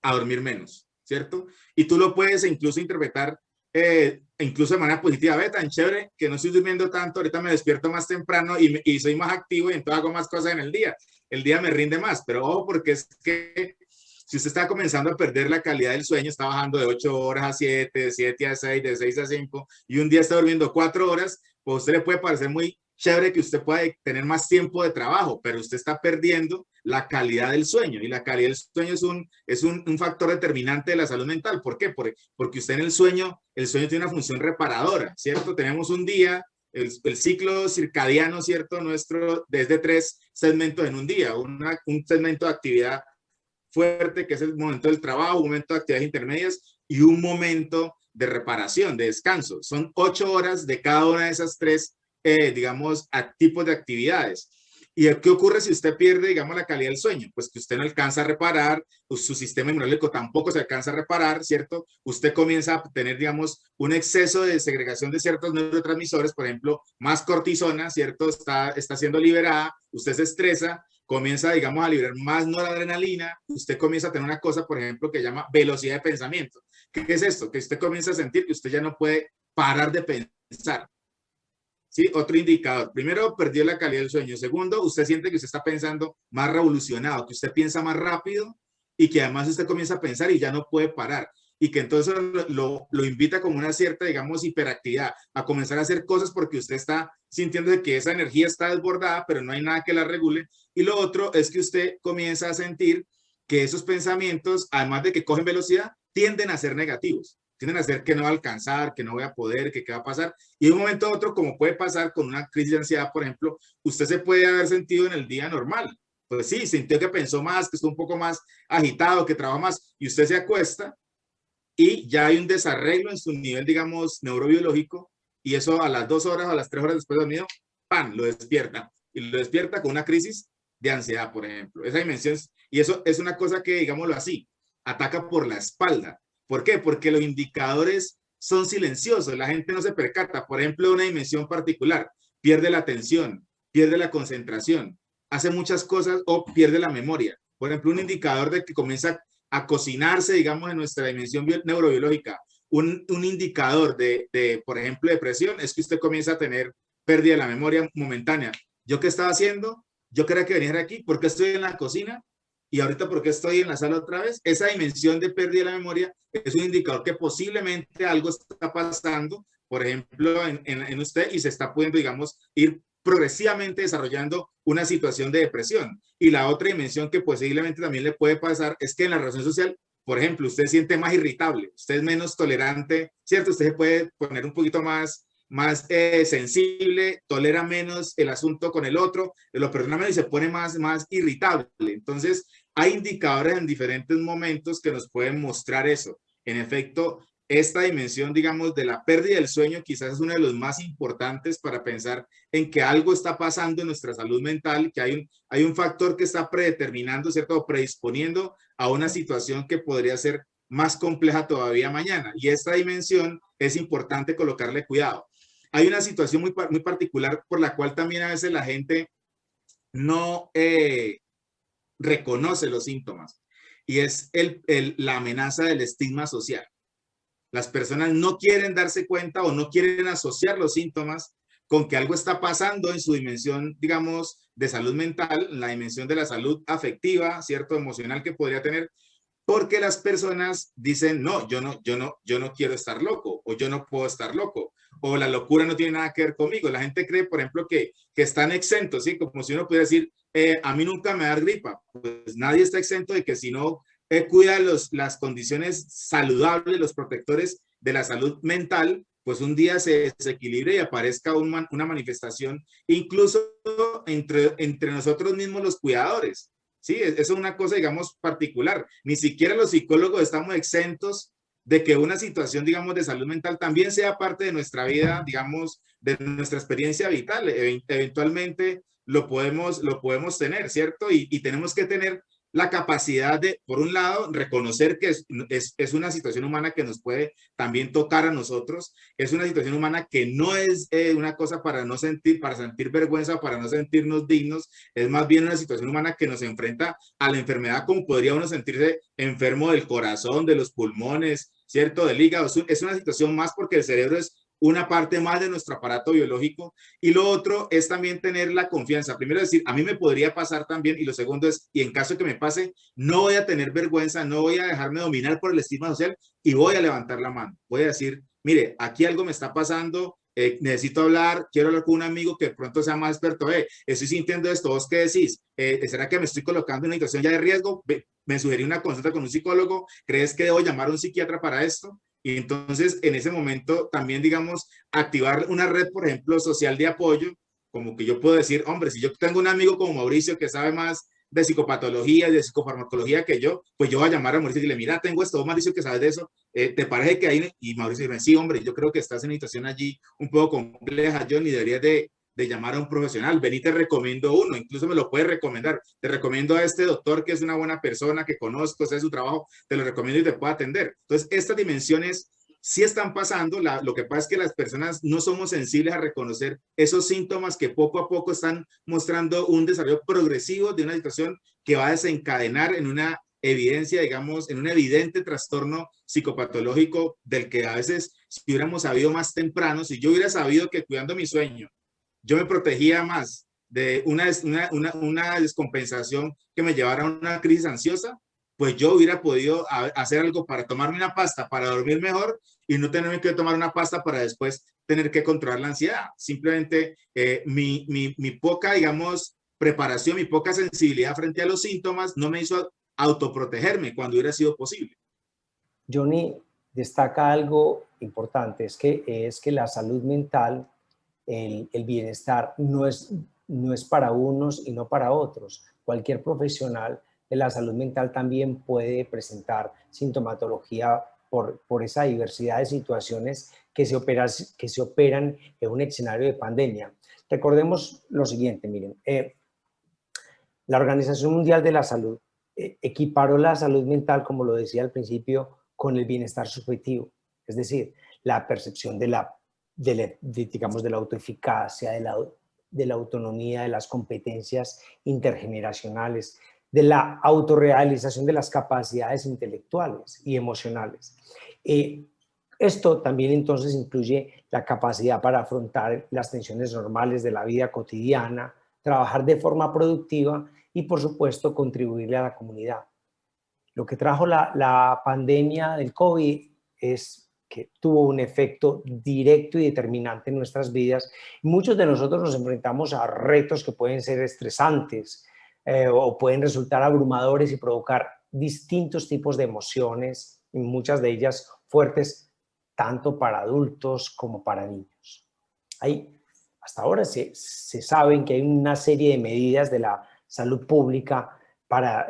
S2: a dormir menos, ¿cierto? Y tú lo puedes incluso interpretar incluso de manera positiva. Ve, tan chévere que no estoy durmiendo tanto, ahorita me despierto más temprano y soy más activo y entonces hago más cosas en el día me rinde más. Pero ojo, porque es que si usted está comenzando a perder la calidad del sueño, está bajando de 8 horas a 7, de 7 a 6, de 6 a 5, y un día está durmiendo 4 horas, pues a usted le puede parecer muy chévere que usted pueda tener más tiempo de trabajo, pero usted está perdiendo la calidad del sueño, y la calidad del sueño es un factor determinante de la salud mental. ¿Por qué? Porque usted en el sueño tiene una función reparadora, ¿cierto? Tenemos un día, el ciclo circadiano, ¿cierto? Nuestro, desde 3 segmentos en un día, un segmento de actividad fuerte, que es el momento del trabajo, un momento de actividades intermedias y un momento de reparación, de descanso. Son 8 horas de cada una de esas 3, digamos, tipos de actividades. ¿Y qué ocurre si usted pierde, digamos, la calidad del sueño? Pues que usted no alcanza a reparar, pues su sistema inmunológico tampoco se alcanza a reparar, ¿cierto? Usted comienza a tener, digamos, un exceso de segregación de ciertos neurotransmisores, por ejemplo, más cortisona, ¿cierto? Está siendo liberada, usted se estresa, comienza, digamos, a liberar más noradrenalina, usted comienza a tener una cosa, por ejemplo, que llama velocidad de pensamiento. ¿Qué es esto? Que usted comienza a sentir que usted ya no puede parar de pensar. ¿Sí? Otro indicador. Primero, perdió la calidad del sueño. Segundo, usted siente que usted está pensando más revolucionado, que usted piensa más rápido y que además usted comienza a pensar y ya no puede parar. Y que entonces lo invita como una cierta, digamos, hiperactividad, a comenzar a hacer cosas porque usted está sintiendo que esa energía está desbordada, pero no hay nada que la regule. Y lo otro es que usted comienza a sentir que esos pensamientos, además de que cogen velocidad, tienden a ser negativos. Tienden a ser que no va a alcanzar, que no voy a poder, que qué va a pasar. Y de un momento a otro, como puede pasar con una crisis de ansiedad, por ejemplo, usted se puede haber sentido en el día normal. Pues sí, sintió que pensó más, que estuvo un poco más agitado, que trabajó más, y usted se acuesta y ya hay un desarreglo en su nivel, digamos, neurobiológico, y eso a las 2 horas o a las 3 horas después de dormido, ¡pam!, lo despierta. Y lo despierta con una crisis de ansiedad, por ejemplo. Esa dimensión, y eso es una cosa que, digámoslo así, ataca por la espalda. ¿Por qué? Porque los indicadores son silenciosos, la gente no se percata. Por ejemplo, una dimensión particular, pierde la atención, pierde la concentración, hace muchas cosas o pierde la memoria. Por ejemplo, un indicador de que comienza a cocinarse, digamos, en nuestra dimensión neurobiológica. Un indicador por ejemplo, depresión, es que usted comienza a tener pérdida de la memoria momentánea. ¿Yo qué estaba haciendo? Yo quería que venir aquí. ¿Por qué estoy en la cocina? Y ahorita, ¿por qué estoy en la sala otra vez? Esa dimensión de pérdida de la memoria es un indicador que posiblemente algo está pasando, por ejemplo, en usted, y se está pudiendo, digamos, ir progresivamente desarrollando una situación de depresión. Y la otra dimensión que posiblemente también le puede pasar es que en la relación social por ejemplo, usted se siente más irritable, usted es menos tolerante, ¿cierto? Usted se puede poner un poquito más sensible, tolera menos el asunto con el otro, lo perdona menos y se pone más irritable. Entonces, hay indicadores en diferentes momentos que nos pueden mostrar eso. En efecto, esta dimensión, digamos, de la pérdida del sueño quizás es uno de los más importantes para pensar en que algo está pasando en nuestra salud mental, que hay un factor que está predeterminando, ¿cierto? O predisponiendo a una situación que podría ser más compleja todavía mañana. Y esta dimensión es importante colocarle cuidado. Hay una situación muy particular por la cual también a veces la gente no reconoce los síntomas, y es la amenaza del estigma social. Las personas no quieren darse cuenta o no quieren asociar los síntomas con que algo está pasando en su dimensión, digamos, de salud mental, la dimensión de la salud afectiva, ¿cierto? Emocional que podría tener, porque las personas dicen, no, yo no quiero estar loco, o yo no puedo estar loco, o la locura no tiene nada que ver conmigo. La gente cree, por ejemplo, que están exentos, ¿sí? Como si uno pudiera decir, a mí nunca me da gripa. Pues nadie está exento de que si no cuida las condiciones saludables, los protectores de la salud mental, pues un día se desequilibre y aparezca una manifestación, incluso entre nosotros mismos los cuidadores. Sí, eso es una cosa, digamos, particular. Ni siquiera los psicólogos estamos exentos de que una situación, digamos, de salud mental también sea parte de nuestra vida, digamos, de nuestra experiencia vital. Eventualmente lo podemos tener, ¿cierto? Y tenemos que tener la capacidad de, por un lado, reconocer que es una situación humana que nos puede también tocar a nosotros, es una situación humana que no es una cosa para sentir vergüenza, para no sentirnos dignos, es más bien una situación humana que nos enfrenta a la enfermedad, como podría uno sentirse enfermo del corazón, de los pulmones, ¿cierto? Del hígado. Es una situación más porque el cerebro es una parte más de nuestro aparato biológico, y lo otro es también tener la confianza. Primero decir, a mí me podría pasar también, y lo segundo es, y en caso de que me pase, no voy a tener vergüenza, no voy a dejarme dominar por el estigma social y voy a levantar la mano. Voy a decir, mire, aquí algo me está pasando, necesito hablar, quiero hablar con un amigo que de pronto sea más experto, estoy sintiendo esto, ¿vos qué decís? ¿Será que me estoy colocando en una situación ya de riesgo? Me sugerí una consulta con un psicólogo, ¿crees que debo llamar a un psiquiatra para esto? Y entonces, en ese momento, también, digamos, activar una red, por ejemplo, social de apoyo, como que yo puedo decir, hombre, si yo tengo un amigo como Mauricio que sabe más de psicopatología y de psicofarmacología que yo, pues yo voy a llamar a Mauricio y le mira, tengo esto, Mauricio, que sabes de eso, ¿te parece que hay? Y Mauricio dice, sí, hombre, yo creo que estás en una situación allí un poco compleja, John, y deberías de llamar a un profesional. Ven y te recomiendo uno, incluso me lo puedes recomendar. Te recomiendo a este doctor que es una buena persona, que conozco, sé su trabajo, te lo recomiendo y te puedo atender. Entonces, estas dimensiones sí están pasando. Lo que pasa es que las personas no somos sensibles a reconocer esos síntomas que poco a poco están mostrando un desarrollo progresivo de una situación que va a desencadenar en una evidencia, digamos, en un evidente trastorno psicopatológico del que a veces, si hubiéramos sabido más temprano, si yo hubiera sabido que cuidando mi sueño, yo me protegía más de una descompensación que me llevara a una crisis ansiosa, pues yo hubiera podido hacer algo para tomarme una pasta para dormir mejor y no tenerme que tomar una pasta para después tener que controlar la ansiedad. Simplemente mi poca, digamos, preparación, mi poca sensibilidad frente a los síntomas no me hizo autoprotegerme cuando hubiera sido posible.
S3: Johnny destaca algo importante, es que la salud mental, el bienestar no es para unos y no para otros. Cualquier profesional de la salud mental también puede presentar sintomatología por esa diversidad de situaciones que se operan en un escenario de pandemia. Recordemos lo siguiente, miren, la Organización Mundial de la Salud equiparó la salud mental, como lo decía al principio, con el bienestar subjetivo, es decir, la percepción de la autoeficacia, de la autonomía, de las competencias intergeneracionales, de la autorrealización de las capacidades intelectuales y emocionales. Esto también entonces incluye la capacidad para afrontar las tensiones normales de la vida cotidiana, trabajar de forma productiva y, por supuesto, contribuirle a la comunidad. Lo que trajo la pandemia del COVID es que tuvo un efecto directo y determinante en nuestras vidas. Muchos de nosotros nos enfrentamos a retos que pueden ser estresantes o pueden resultar abrumadores y provocar distintos tipos de emociones, y muchas de ellas fuertes, tanto para adultos como para niños. Hasta ahora se sabe que hay una serie de medidas de la salud pública para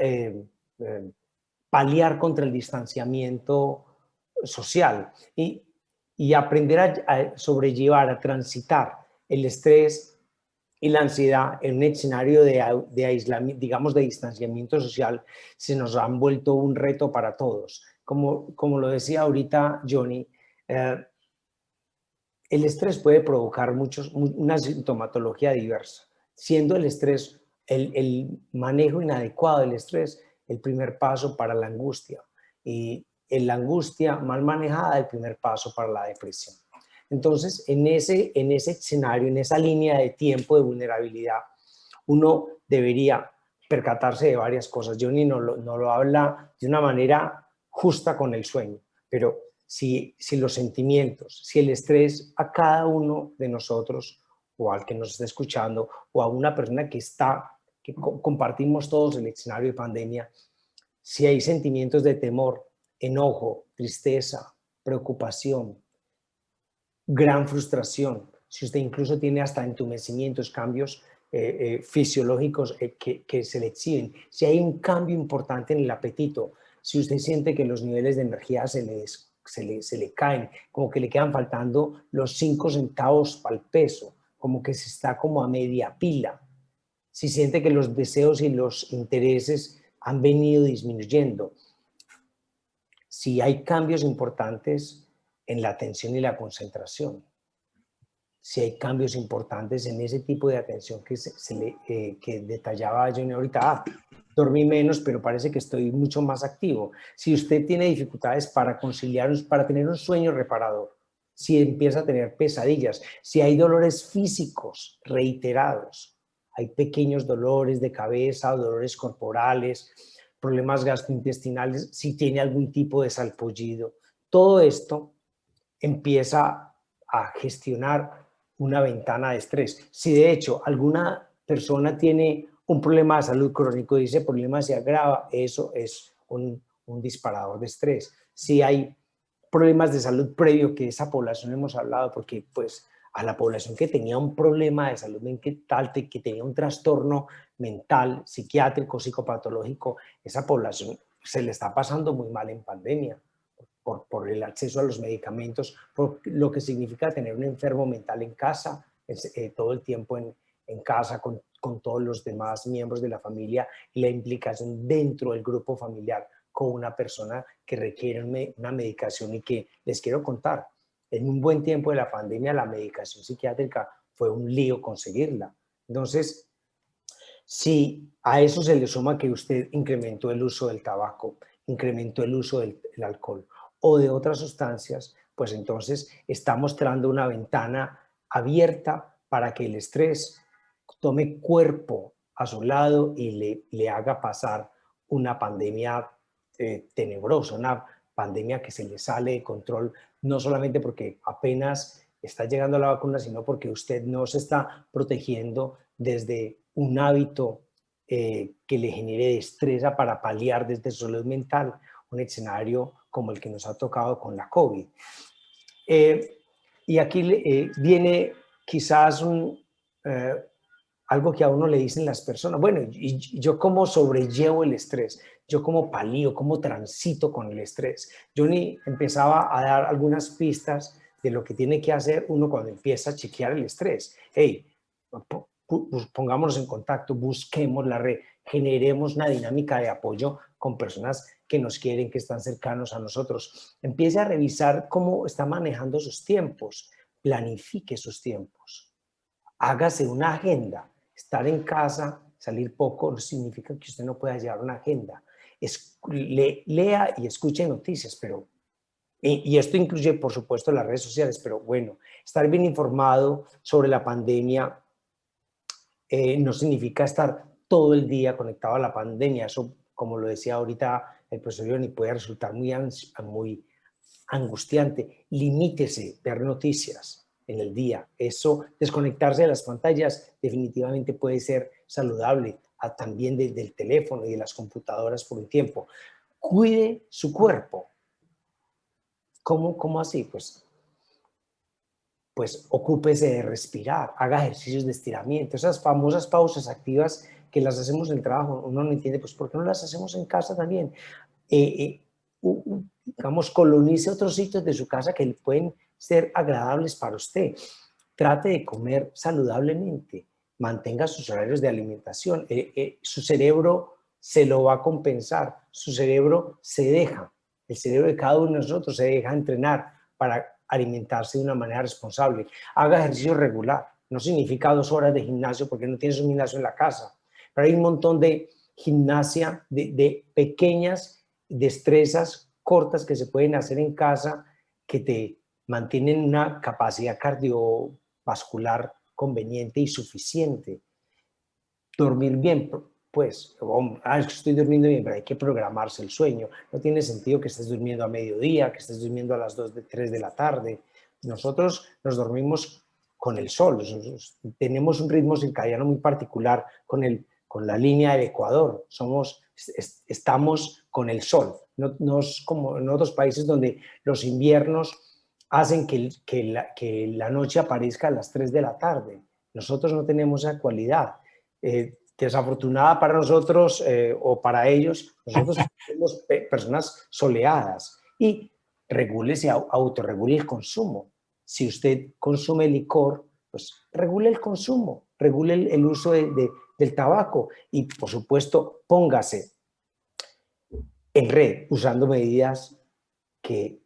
S3: paliar contra el distanciamiento social y aprender a sobrellevar, a transitar el estrés y la ansiedad en un escenario de aislamiento, digamos, de distanciamiento social, se nos han vuelto un reto para todos. Como lo decía ahorita Johnny, el estrés puede provocar una sintomatología diversa, siendo el estrés, el manejo inadecuado del estrés, el primer paso para la angustia. Y la angustia mal manejada, el primer paso para la depresión. Entonces, en ese escenario, en esa línea de tiempo de vulnerabilidad, uno debería percatarse de varias cosas. Johnny no lo habla de una manera justa con el sueño, pero si los sentimientos, si el estrés a cada uno de nosotros, o al que nos está escuchando, o a una persona que compartimos todos el escenario de pandemia, si hay sentimientos de temor, enojo, tristeza, preocupación, gran frustración, si usted incluso tiene hasta entumecimientos, cambios fisiológicos que se le exhiben, si hay un cambio importante en el apetito, si usted siente que los niveles de energía se le caen, como que le quedan faltando los 5 centavos para el peso, como que se está como a media pila, si siente que los deseos y los intereses han venido disminuyendo, si hay cambios importantes en la atención y la concentración, si hay cambios importantes en ese tipo de atención que detallaba Johnny ahorita, dormí menos, pero parece que estoy mucho más activo. Si usted tiene dificultades para conciliar, para tener un sueño reparador, si empieza a tener pesadillas, si hay dolores físicos reiterados, hay pequeños dolores de cabeza, dolores corporales, problemas gastrointestinales, si tiene algún tipo de salpullido, todo esto empieza a gestionar una ventana de estrés. Si de hecho alguna persona tiene un problema de salud crónico y ese problema se agrava, eso es un disparador de estrés. Si hay problemas de salud previo, que esa población hemos hablado, porque pues a la población que tenía un problema de salud mental, que tenía un trastorno mental, psiquiátrico, psicopatológico, esa población se le está pasando muy mal en pandemia por el acceso a los medicamentos, por lo que significa tener un enfermo mental en casa, todo el tiempo en casa con todos los demás miembros de la familia y la implicación dentro del grupo familiar con una persona que requiere una medicación y que les quiero contar, en un buen tiempo de la pandemia la medicación psiquiátrica fue un lío conseguirla. Entonces, si a eso se le suma que usted incrementó el uso del tabaco, incrementó el uso del alcohol o de otras sustancias, pues entonces está mostrando una ventana abierta para que el estrés tome cuerpo a su lado y le haga pasar una pandemia tenebrosa, una pandemia que se le sale de control, no solamente porque apenas está llegando la vacuna, sino porque usted no se está protegiendo desde un hábito que le genere destreza para paliar desde su salud mental un escenario como el que nos ha tocado con la COVID. Y aquí viene quizás algo que a uno le dicen las personas, bueno, ¿y yo cómo sobrellevo el estrés? ¿Yo cómo palío, cómo transito con el estrés? Johnny empezaba a dar algunas pistas de lo que tiene que hacer uno cuando empieza a chequear el estrés. Hey, pongámonos en contacto, busquemos la red, generemos una dinámica de apoyo con personas que nos quieren, que están cercanos a nosotros. Empiece a revisar cómo está manejando sus tiempos, planifique sus tiempos, hágase una agenda. Estar en casa, salir poco, no significa que usted no pueda llevar una agenda. Lea y escuche noticias, pero y esto incluye, por supuesto, las redes sociales, pero bueno, estar bien informado sobre la pandemia no significa estar todo el día conectado a la pandemia. Eso, como lo decía ahorita el profesor Johnny, puede resultar muy angustiante. Limítese ver noticias en el día. Eso, desconectarse de las pantallas definitivamente puede ser saludable. también del teléfono y de las computadoras por un tiempo. Cuide su cuerpo. ¿Cómo así? Pues ocúpese de respirar, haga ejercicios de estiramiento, esas famosas pausas activas que las hacemos en el trabajo. Uno no entiende, pues ¿por qué no las hacemos en casa también? Digamos, colonice otros sitios de su casa que pueden ser agradables para usted. Trate de comer saludablemente, mantenga sus horarios de alimentación. Su cerebro se lo va a compensar, su cerebro se deja, el cerebro de cada uno de nosotros se deja entrenar para alimentarse de una manera responsable. Haga ejercicio regular, no significa 2 horas de gimnasio porque no tienes un gimnasio en la casa, pero hay un montón de gimnasia, de pequeñas destrezas cortas que se pueden hacer en casa que te mantienen una capacidad cardiovascular conveniente y suficiente. Dormir bien, pues, es que estoy durmiendo bien, pero hay que programarse el sueño. No tiene sentido que estés durmiendo a mediodía, que estés durmiendo a las 2, 3 de la tarde. Nosotros nos dormimos con el sol, tenemos un ritmo circadiano muy particular con la línea del Ecuador, estamos con el sol, no es como en otros países donde los inviernos hacen que la noche aparezca a las 3 de la tarde. Nosotros no tenemos esa cualidad. Desafortunada para nosotros o para ellos, nosotros somos personas soleadas y autorregule el consumo. Si usted consume licor, pues regule el consumo, regule el uso del tabaco y, por supuesto, póngase en red usando medidas que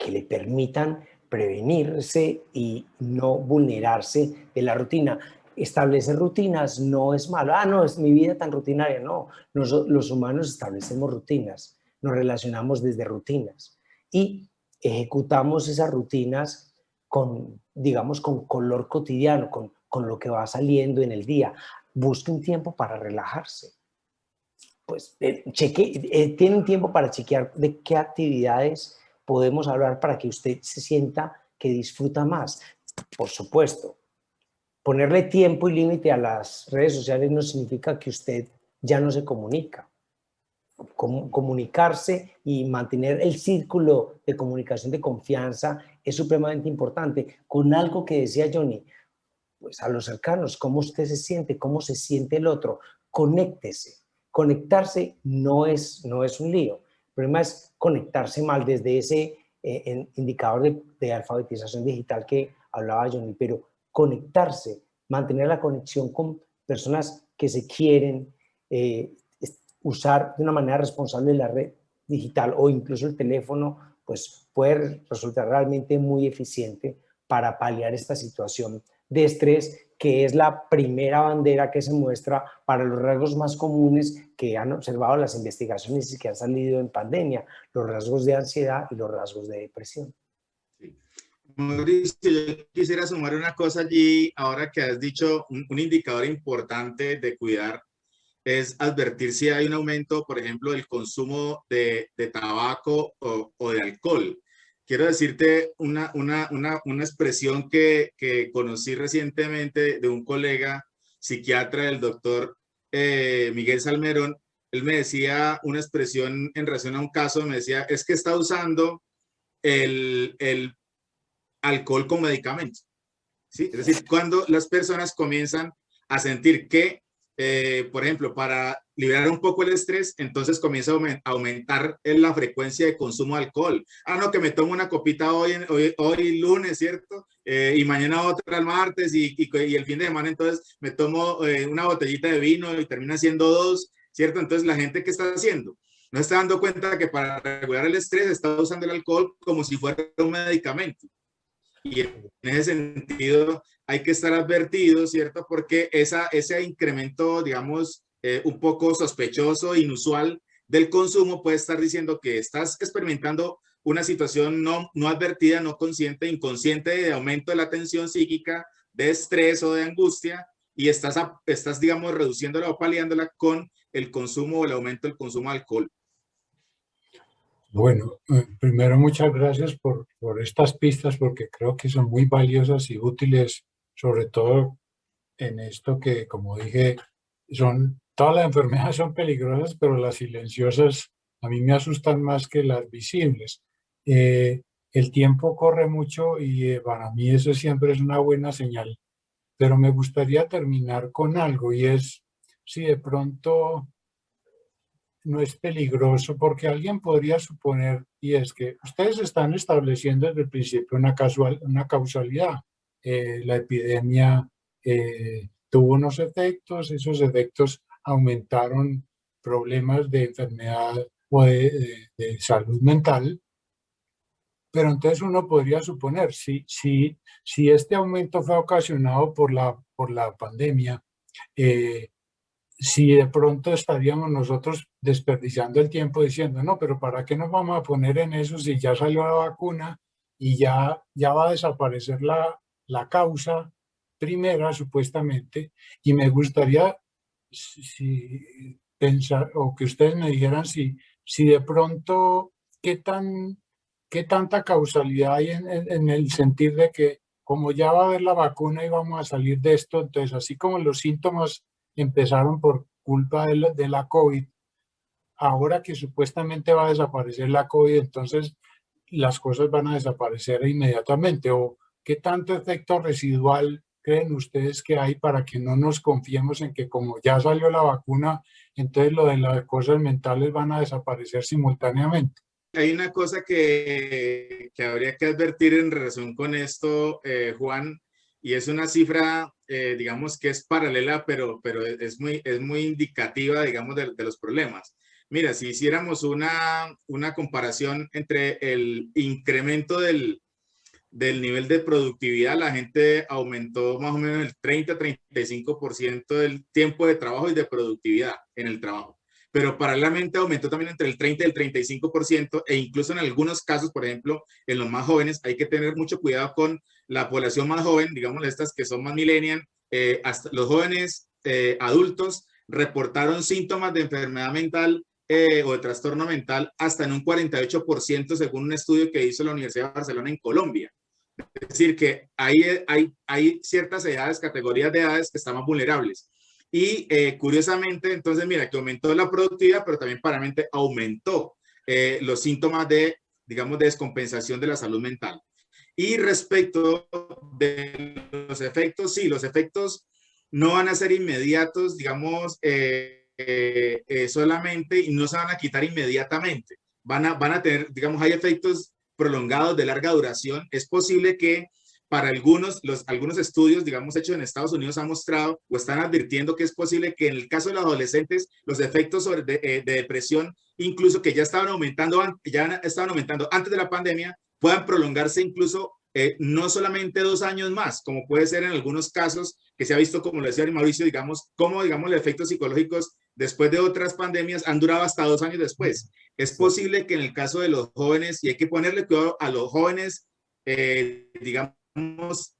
S3: le permitan prevenirse y no vulnerarse de la rutina. Establecer rutinas no es malo. No, es mi vida tan rutinaria. No, los humanos establecemos rutinas, nos relacionamos desde rutinas y ejecutamos esas rutinas digamos, con color cotidiano, con lo que va saliendo en el día. Busque un tiempo para relajarse. Pues tiene un tiempo para chequear de qué actividades podemos hablar para que usted se sienta que disfruta más. Por supuesto, ponerle tiempo y límite a las redes sociales no significa que usted ya no se comunica. Comunicarse y mantener el círculo de comunicación de confianza es supremamente importante. Con algo que decía Johnny, pues a los cercanos, cómo usted se siente, cómo se siente el otro, conéctese. Conectarse no es un lío. El problema es conectarse mal desde ese indicador de alfabetización digital que hablaba Johnny, pero conectarse, mantener la conexión con personas que se quieren, usar de una manera responsable la red digital o incluso el teléfono, pues puede resultar realmente muy eficiente para paliar esta situación de estrés, que es la primera bandera que se muestra para los rasgos más comunes que han observado las investigaciones y que han salido en pandemia, los rasgos de ansiedad y los rasgos de depresión.
S2: Sí. Mauricio, yo quisiera sumar una cosa allí, ahora que has dicho un indicador importante de cuidar, es advertir si hay un aumento, por ejemplo, del consumo de tabaco o de alcohol. Quiero decirte una expresión que conocí recientemente de un colega psiquiatra, el doctor Miguel Salmerón. Él me decía una expresión en relación a un caso, me decía, es que está usando el alcohol como medicamento. ¿Sí? Es decir, cuando las personas comienzan a sentir que por ejemplo, para liberar un poco el estrés, entonces comienza a aumentar la frecuencia de consumo de alcohol. No, que me tomo una copita hoy lunes, ¿cierto? Y mañana otra el martes y el fin de semana entonces me tomo una botellita de vino y termina siendo 2, ¿cierto? Entonces la gente, ¿qué está haciendo? No está dando cuenta que para regular el estrés está usando el alcohol como si fuera un medicamento. Y en ese sentido hay que estar advertido, ¿cierto? Porque ese incremento, digamos, un poco sospechoso, inusual del consumo puede estar diciendo que estás experimentando una situación no advertida, no consciente, inconsciente de aumento de la tensión psíquica, de estrés o de angustia y estás digamos, reduciéndola o paliándola con el consumo o el aumento del consumo de alcohol.
S1: Bueno, primero muchas gracias por estas pistas porque creo que son muy valiosas y útiles, sobre todo en esto que, como dije, son todas las enfermedades son peligrosas, pero las silenciosas a mí me asustan más que las visibles. El tiempo corre mucho y para mí eso siempre es una buena señal, pero me gustaría terminar con algo y es si de pronto no es peligroso, porque alguien podría suponer, y es que ustedes están estableciendo desde el principio una causalidad. La epidemia tuvo unos efectos, esos efectos aumentaron problemas de enfermedad o de salud mental, pero entonces uno podría suponer, si este aumento fue ocasionado por la pandemia, si de pronto estaríamos nosotros desperdiciando el tiempo diciendo, no, pero ¿para qué nos vamos a poner en eso si ya salió la vacuna y ya va a desaparecer la causa primera, supuestamente? Y me gustaría pensar, o que ustedes me dijeran si de pronto, qué tanta causalidad hay en el sentido de que como ya va a haber la vacuna y vamos a salir de esto, entonces así como los síntomas empezaron por culpa de la COVID, ahora que supuestamente va a desaparecer la COVID, entonces las cosas van a desaparecer inmediatamente. ¿O qué tanto efecto residual creen ustedes que hay para que no nos confiemos en que como ya salió la vacuna, entonces lo de las cosas mentales van a desaparecer simultáneamente?
S2: Hay una cosa que habría que advertir en relación con esto, Juan, y es una cifra, digamos que es paralela, pero es muy indicativa, digamos, de los problemas. Mira, si hiciéramos una comparación entre el incremento del nivel de productividad, la gente aumentó más o menos el 30-35% del tiempo de trabajo y de productividad en el trabajo. Pero paralelamente aumentó también entre el 30 y el 35%, e incluso en algunos casos, por ejemplo, en los más jóvenes, hay que tener mucho cuidado con la población más joven, digamos estas que son más millennial, hasta los jóvenes adultos reportaron síntomas de enfermedad mental o de trastorno mental hasta en un 48% según un estudio que hizo la Universidad de Barcelona en Colombia. Es decir, que hay ciertas edades, categorías de edades que están más vulnerables. Y curiosamente, entonces, mira, que aumentó la productividad, pero también paralelamente aumentó los síntomas de, digamos, de descompensación de la salud mental. Y respecto de los efectos, sí, los efectos no van a ser inmediatos, digamos, solamente, y no se van a quitar inmediatamente. Van a tener, digamos, hay efectos prolongados de larga duración. Es posible que para algunos estudios, digamos, hechos en Estados Unidos han mostrado o están advirtiendo que es posible que en el caso de los adolescentes, los efectos de depresión, incluso que ya estaban aumentando antes de la pandemia, puedan prolongarse incluso no solamente 2 años más, como puede ser en algunos casos que se ha visto, como lo decía Mauricio, digamos, como digamos los efectos psicológicos después de otras pandemias han durado hasta 2 años después. Es posible que en el caso de los jóvenes, y hay que ponerle cuidado a los jóvenes, digamos,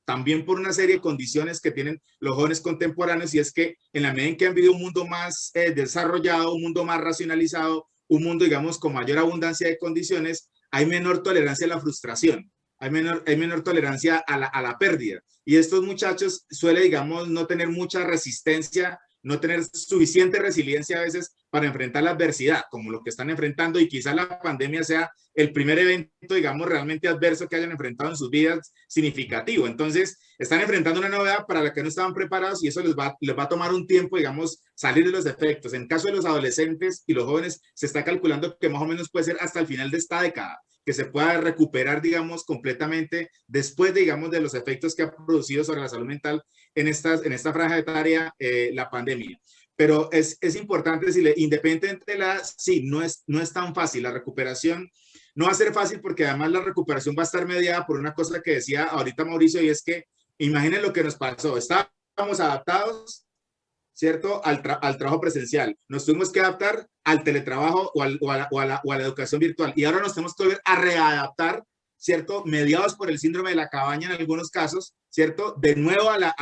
S2: también por una serie de condiciones que tienen los jóvenes contemporáneos, y es que en la medida en que han vivido un mundo más desarrollado, un mundo más racionalizado, un mundo, digamos, con mayor abundancia de condiciones, hay menor tolerancia a la frustración, hay menor tolerancia a la pérdida. Y estos muchachos suelen, digamos, no tener mucha resistencia, no tener suficiente resiliencia a veces para enfrentar la adversidad, como lo que están enfrentando, y quizá la pandemia sea el primer evento, digamos, realmente adverso que hayan enfrentado en sus vidas significativo. Entonces, están enfrentando una novedad para la que no estaban preparados, y eso les va a tomar un tiempo, digamos, salir de los efectos. En caso de los adolescentes y los jóvenes, se está calculando que más o menos puede ser hasta el final de esta década, que se pueda recuperar, digamos, completamente después, digamos, de los efectos que ha producido sobre la salud mental en esta franja etaria la pandemia. Pero es importante decirle, independientemente de la edad, sí, no es tan fácil. La recuperación no va a ser fácil, porque además la recuperación va a estar mediada por una cosa que decía ahorita Mauricio, y es que imaginen lo que nos pasó. Estábamos adaptados, ¿cierto?, al trabajo presencial. Nos tuvimos que adaptar al teletrabajo o a la educación virtual. Y ahora nos tenemos que volver a readaptar, ¿cierto?, mediados por el síndrome de la cabaña en algunos casos, ¿cierto?, de nuevo a la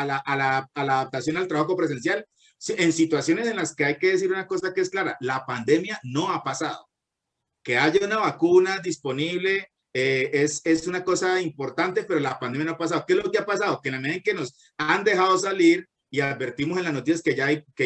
S2: adaptación al trabajo presencial, en situaciones en las que hay que decir una cosa que es clara: la pandemia no ha pasado. Que haya una vacuna disponible es una cosa importante, pero la pandemia no ha pasado. ¿Qué es lo que ha pasado? Que en la medida en que nos han dejado salir, y advertimos en las noticias que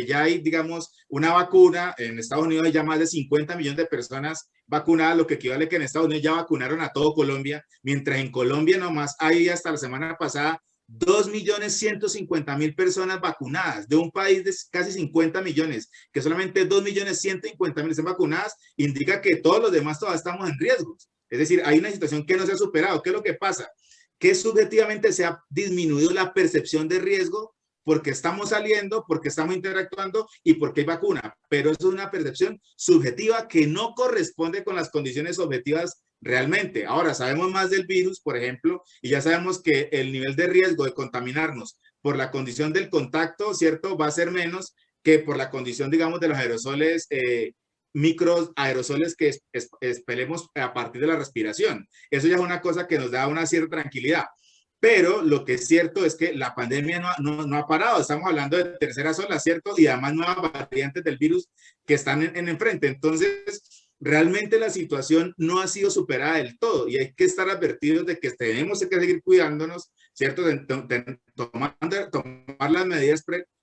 S2: ya hay, digamos, una vacuna. En Estados Unidos hay ya más de 50 millones de personas vacunadas, lo que equivale que en Estados Unidos ya vacunaron a todo Colombia, mientras en Colombia nomás hay hasta la semana pasada 2.150.000 personas vacunadas, de un país de casi 50 millones, que solamente 2.150.000 están vacunadas, indica que todos los demás todavía estamos en riesgo. Es decir, hay una situación que no se ha superado. ¿Qué es lo que pasa? Que subjetivamente se ha disminuido la percepción de riesgo porque estamos saliendo, porque estamos interactuando y porque hay vacuna. Pero eso es una percepción subjetiva que no corresponde con las condiciones objetivas realmente. Ahora sabemos más del virus, por ejemplo, y ya sabemos que el nivel de riesgo de contaminarnos por la condición del contacto, ¿cierto? Va a ser menos que por la condición, digamos, de los aerosoles, micros aerosoles que expelemos a partir de la respiración. Eso ya es una cosa que nos da una cierta tranquilidad. Pero lo que es cierto es que la pandemia no ha parado. Estamos hablando de terceras olas, ¿cierto? Y además nuevas variantes del virus que están en enfrente. Entonces, realmente la situación no ha sido superada del todo y hay que estar advertidos de que tenemos que seguir cuidándonos, ¿cierto? Tomar las medidas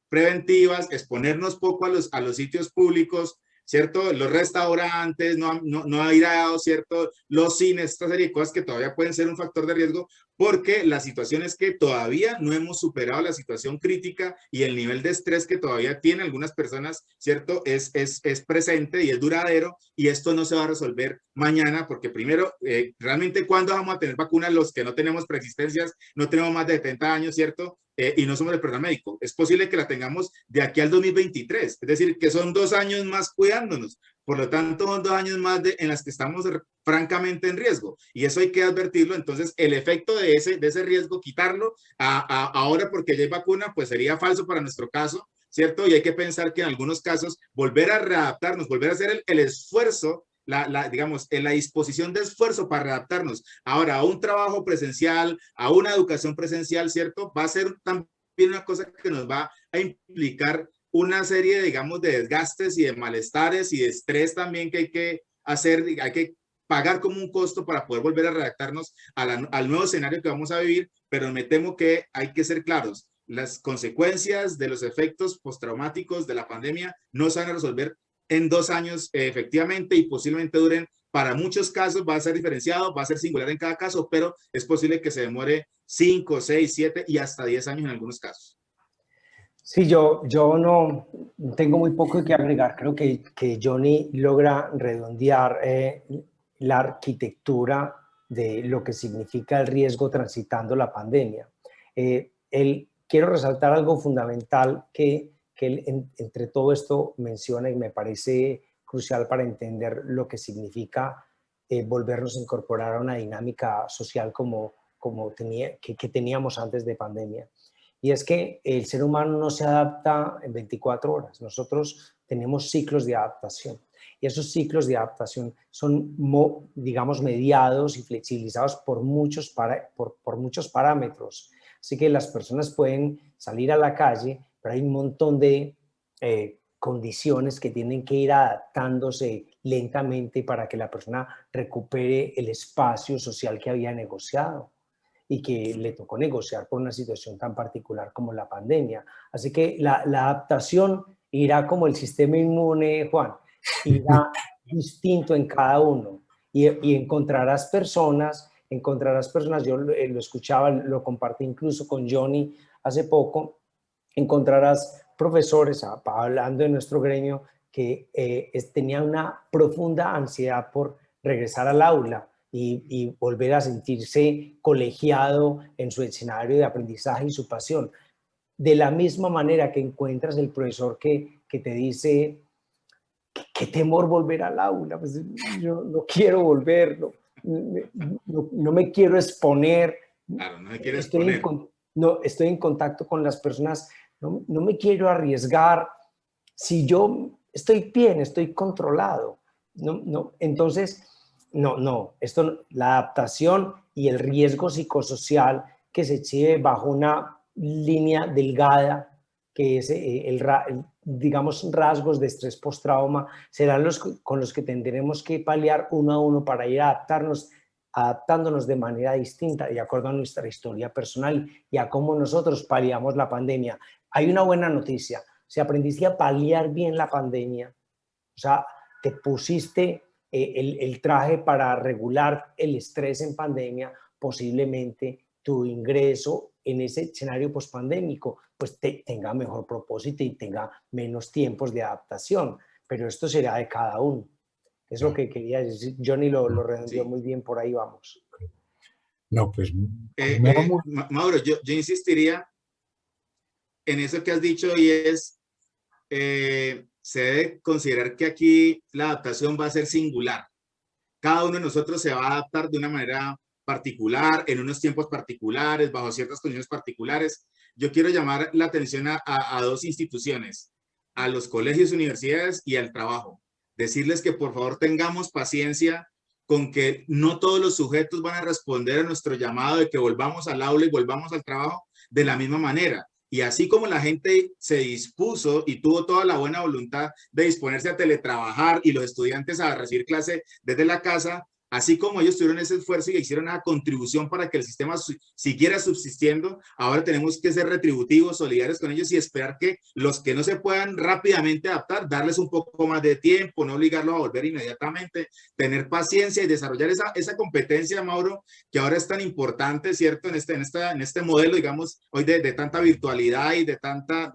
S2: preventivas, exponernos poco a los sitios públicos, ¿cierto? Los restaurantes, no airados, ¿cierto? Los cines, esta serie de cosas que todavía pueden ser un factor de riesgo, porque la situación es que todavía no hemos superado la situación crítica y el nivel de estrés que todavía tienen algunas personas, ¿cierto? Es presente y es duradero, y esto no se va a resolver mañana, porque primero, realmente, ¿cuándo vamos a tener vacunas los que no tenemos preexistencias, no tenemos más de 70 años, ¿cierto? Y no somos del personal médico? Es posible que la tengamos de aquí al 2023, es decir, que son 2 años más cuidándonos. Por lo tanto, son 2 años más en las que estamos francamente en riesgo, y eso hay que advertirlo. Entonces, el efecto de ese riesgo, quitarlo ahora porque ya hay vacuna, pues sería falso para nuestro caso, ¿cierto? Y hay que pensar que en algunos casos volver a readaptarnos, volver a hacer el esfuerzo, digamos, en la disposición de esfuerzo para readaptarnos ahora a un trabajo presencial, a una educación presencial, ¿cierto? Va a ser también una cosa que nos va a implicar una serie, digamos, de desgastes y de malestares y de estrés también que hay que hacer, hay que pagar como un costo para poder volver a redactarnos al nuevo escenario que vamos a vivir, pero me temo que hay que ser claros. Las consecuencias de los efectos postraumáticos de la pandemia no se van a resolver en 2 años, efectivamente, y posiblemente duren, para muchos casos va a ser diferenciado, va a ser singular en cada caso, pero es posible que se demore 5, 6, 7 y hasta 10 años en algunos casos.
S3: Sí, yo no tengo muy poco que agregar. Creo que Johnny logra redondear la arquitectura de lo que significa el riesgo transitando la pandemia. Quiero resaltar algo fundamental que él, entre todo esto, menciona y me parece crucial para entender lo que significa volvernos a incorporar a una dinámica social que teníamos antes de pandemia. Y es que el ser humano no se adapta en 24 horas. Nosotros tenemos ciclos de adaptación. Y esos ciclos de adaptación son, digamos, mediados y flexibilizados por muchos parámetros. Así que las personas pueden salir a la calle, pero hay un montón de condiciones que tienen que ir adaptándose lentamente para que la persona recupere el espacio social que había negociado y que le tocó negociar por una situación tan particular como la pandemia. Así que la adaptación irá como el sistema inmune, Juan, irá distinto en cada uno, y encontrarás personas, yo lo escuchaba, lo compartí incluso con Johnny hace poco, encontrarás profesores, hablando de nuestro gremio, que tenían una profunda ansiedad por regresar al aula y volver a sentirse colegiado en su escenario de aprendizaje y su pasión. De la misma manera que encuentras el profesor que te dice, qué temor volver al aula, pues yo no quiero volver, no me quiero exponer.
S2: Claro, no me quiero exponer.
S3: Estoy en contacto con las personas, no me quiero arriesgar. Si yo estoy bien, estoy controlado. Entonces, la adaptación y el riesgo psicosocial que se exhibe bajo una línea delgada, que es digamos, rasgos de estrés postrauma, serán con los que tendremos que paliar uno a uno para ir adaptándonos de manera distinta, de acuerdo a nuestra historia personal y a cómo nosotros paliamos la pandemia. hay una buena noticia. Si aprendiste a paliar bien la pandemia, o sea, te pusiste el traje para regular el estrés en pandemia, posiblemente tu ingreso en ese escenario pospandémico pues tenga mejor propósito y tenga menos tiempos de adaptación. Pero esto será de cada uno. Es lo que quería decir. Johnny lo redondeó muy bien, por ahí vamos.
S1: No, pues primero...
S2: Mauro, yo insistiría en eso que has dicho y es, se debe considerar que aquí la adaptación va a ser singular. Cada uno de nosotros se va a adaptar de una manera particular, en unos tiempos particulares, bajo ciertas condiciones particulares. Yo quiero llamar la atención a dos instituciones, a los colegios, universidades y al trabajo. Decirles que por favor tengamos paciencia con que no todos los sujetos van a responder a nuestro llamado de que volvamos al aula y volvamos al trabajo de la misma manera. Y así como la gente se dispuso y tuvo toda la buena voluntad de disponerse a teletrabajar y los estudiantes a recibir clase desde la casa, así como ellos tuvieron ese esfuerzo y hicieron una contribución para que el sistema siguiera subsistiendo, ahora tenemos que ser retributivos, solidarios con ellos y esperar que los que no se puedan rápidamente adaptar, darles un poco más de tiempo, no obligarlos a volver inmediatamente, tener paciencia y desarrollar esa competencia, Mauro, que ahora es tan importante, ¿cierto? En este modelo, digamos, hoy de tanta virtualidad y de tanta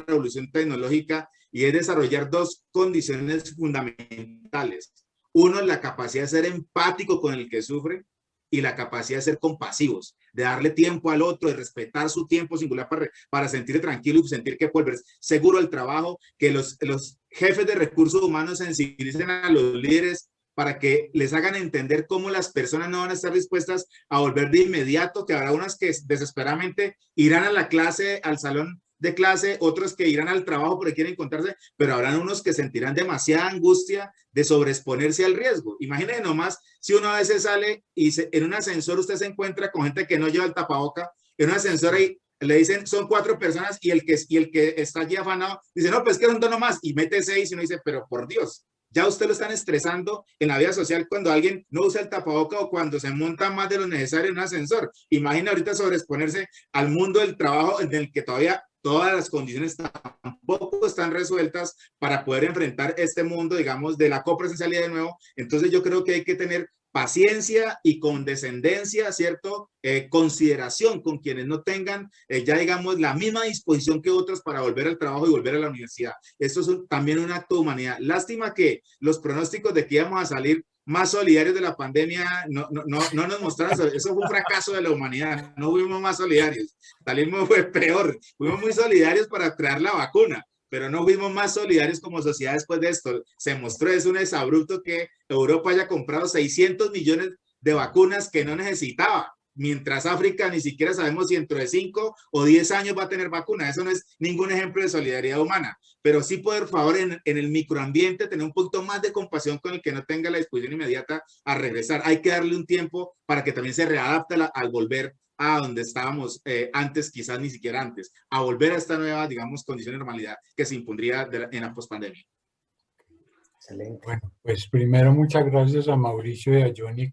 S2: revolución tecnológica, y es desarrollar dos condiciones fundamentales. Uno, la capacidad de ser empático con el que sufre y la capacidad de ser compasivos, de darle tiempo al otro, de respetar su tiempo singular para sentirse tranquilo y sentir que puede volver seguro al trabajo, que los jefes de recursos humanos sensibilicen a los líderes para que les hagan entender cómo las personas no van a estar dispuestas a volver de inmediato, que habrá unas que desesperadamente irán a la clase, al salón de clase, otros que irán al trabajo porque quieren encontrarse, pero habrán unos que sentirán demasiada angustia de sobreexponerse al riesgo. Imagínense nomás si uno a veces sale y en un ascensor usted se encuentra con gente que no lleva el tapaboca, en un ascensor ahí le dicen son 4 personas y el que está allí afanado dice no, pues que son 2 nomás y mete 6 y uno dice pero por Dios, ya usted lo están estresando en la vida social cuando alguien no usa el tapaboca o cuando se monta más de lo necesario en un ascensor. Imagina ahorita sobreexponerse al mundo del trabajo en el que todavía todas las condiciones tampoco están resueltas para poder enfrentar este mundo, digamos, de la copresencialidad de nuevo. Entonces yo creo que hay que tener paciencia y condescendencia, ¿cierto? Consideración con quienes no tengan ya digamos la misma disposición que otros para volver al trabajo y volver a la universidad. Esto es también un acto de humanidad. Lástima que los pronósticos de que íbamos a salir más solidarios de la pandemia no nos mostraron eso. Eso fue un fracaso de la humanidad. No fuimos más solidarios. Salimos fue peor. Fuimos muy solidarios para crear la vacuna, pero no fuimos más solidarios como sociedad después de esto. Se mostró, es un exabrupto que Europa haya comprado 600 millones de vacunas que no necesitaba, mientras África ni siquiera sabemos si dentro de 5 o 10 años va a tener vacuna. Eso no es ningún ejemplo de solidaridad humana, pero sí por favor en el microambiente tener un poquito más de compasión con el que no tenga la disposición inmediata a regresar. Hay que darle un tiempo para que también se readapte al volver a donde estábamos antes, quizás ni siquiera antes, a volver a esta nueva, digamos, condición de normalidad que se impondría en la pospandemia.
S3: Excelente.
S1: Bueno, pues primero muchas gracias a Mauricio y a Johnny.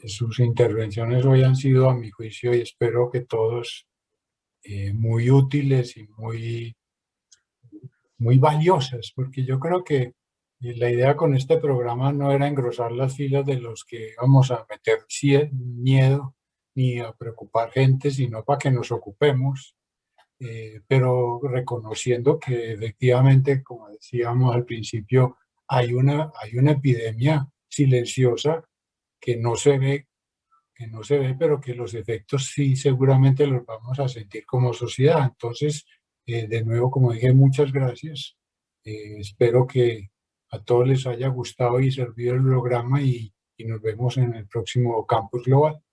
S1: Sus intervenciones hoy han sido, a mi juicio, y espero que todos, muy útiles y muy valiosas, porque yo creo que la idea con este programa no era engrosar las filas de los que íbamos a meter miedo ni a preocupar gente, sino para que nos ocupemos, pero reconociendo que efectivamente, como decíamos al principio, hay una epidemia silenciosa que no se ve, pero que los efectos sí seguramente los vamos a sentir como sociedad. Entonces, de nuevo, como dije, muchas gracias. Espero que a todos les haya gustado y servido el programa y nos vemos en el próximo Campus Global.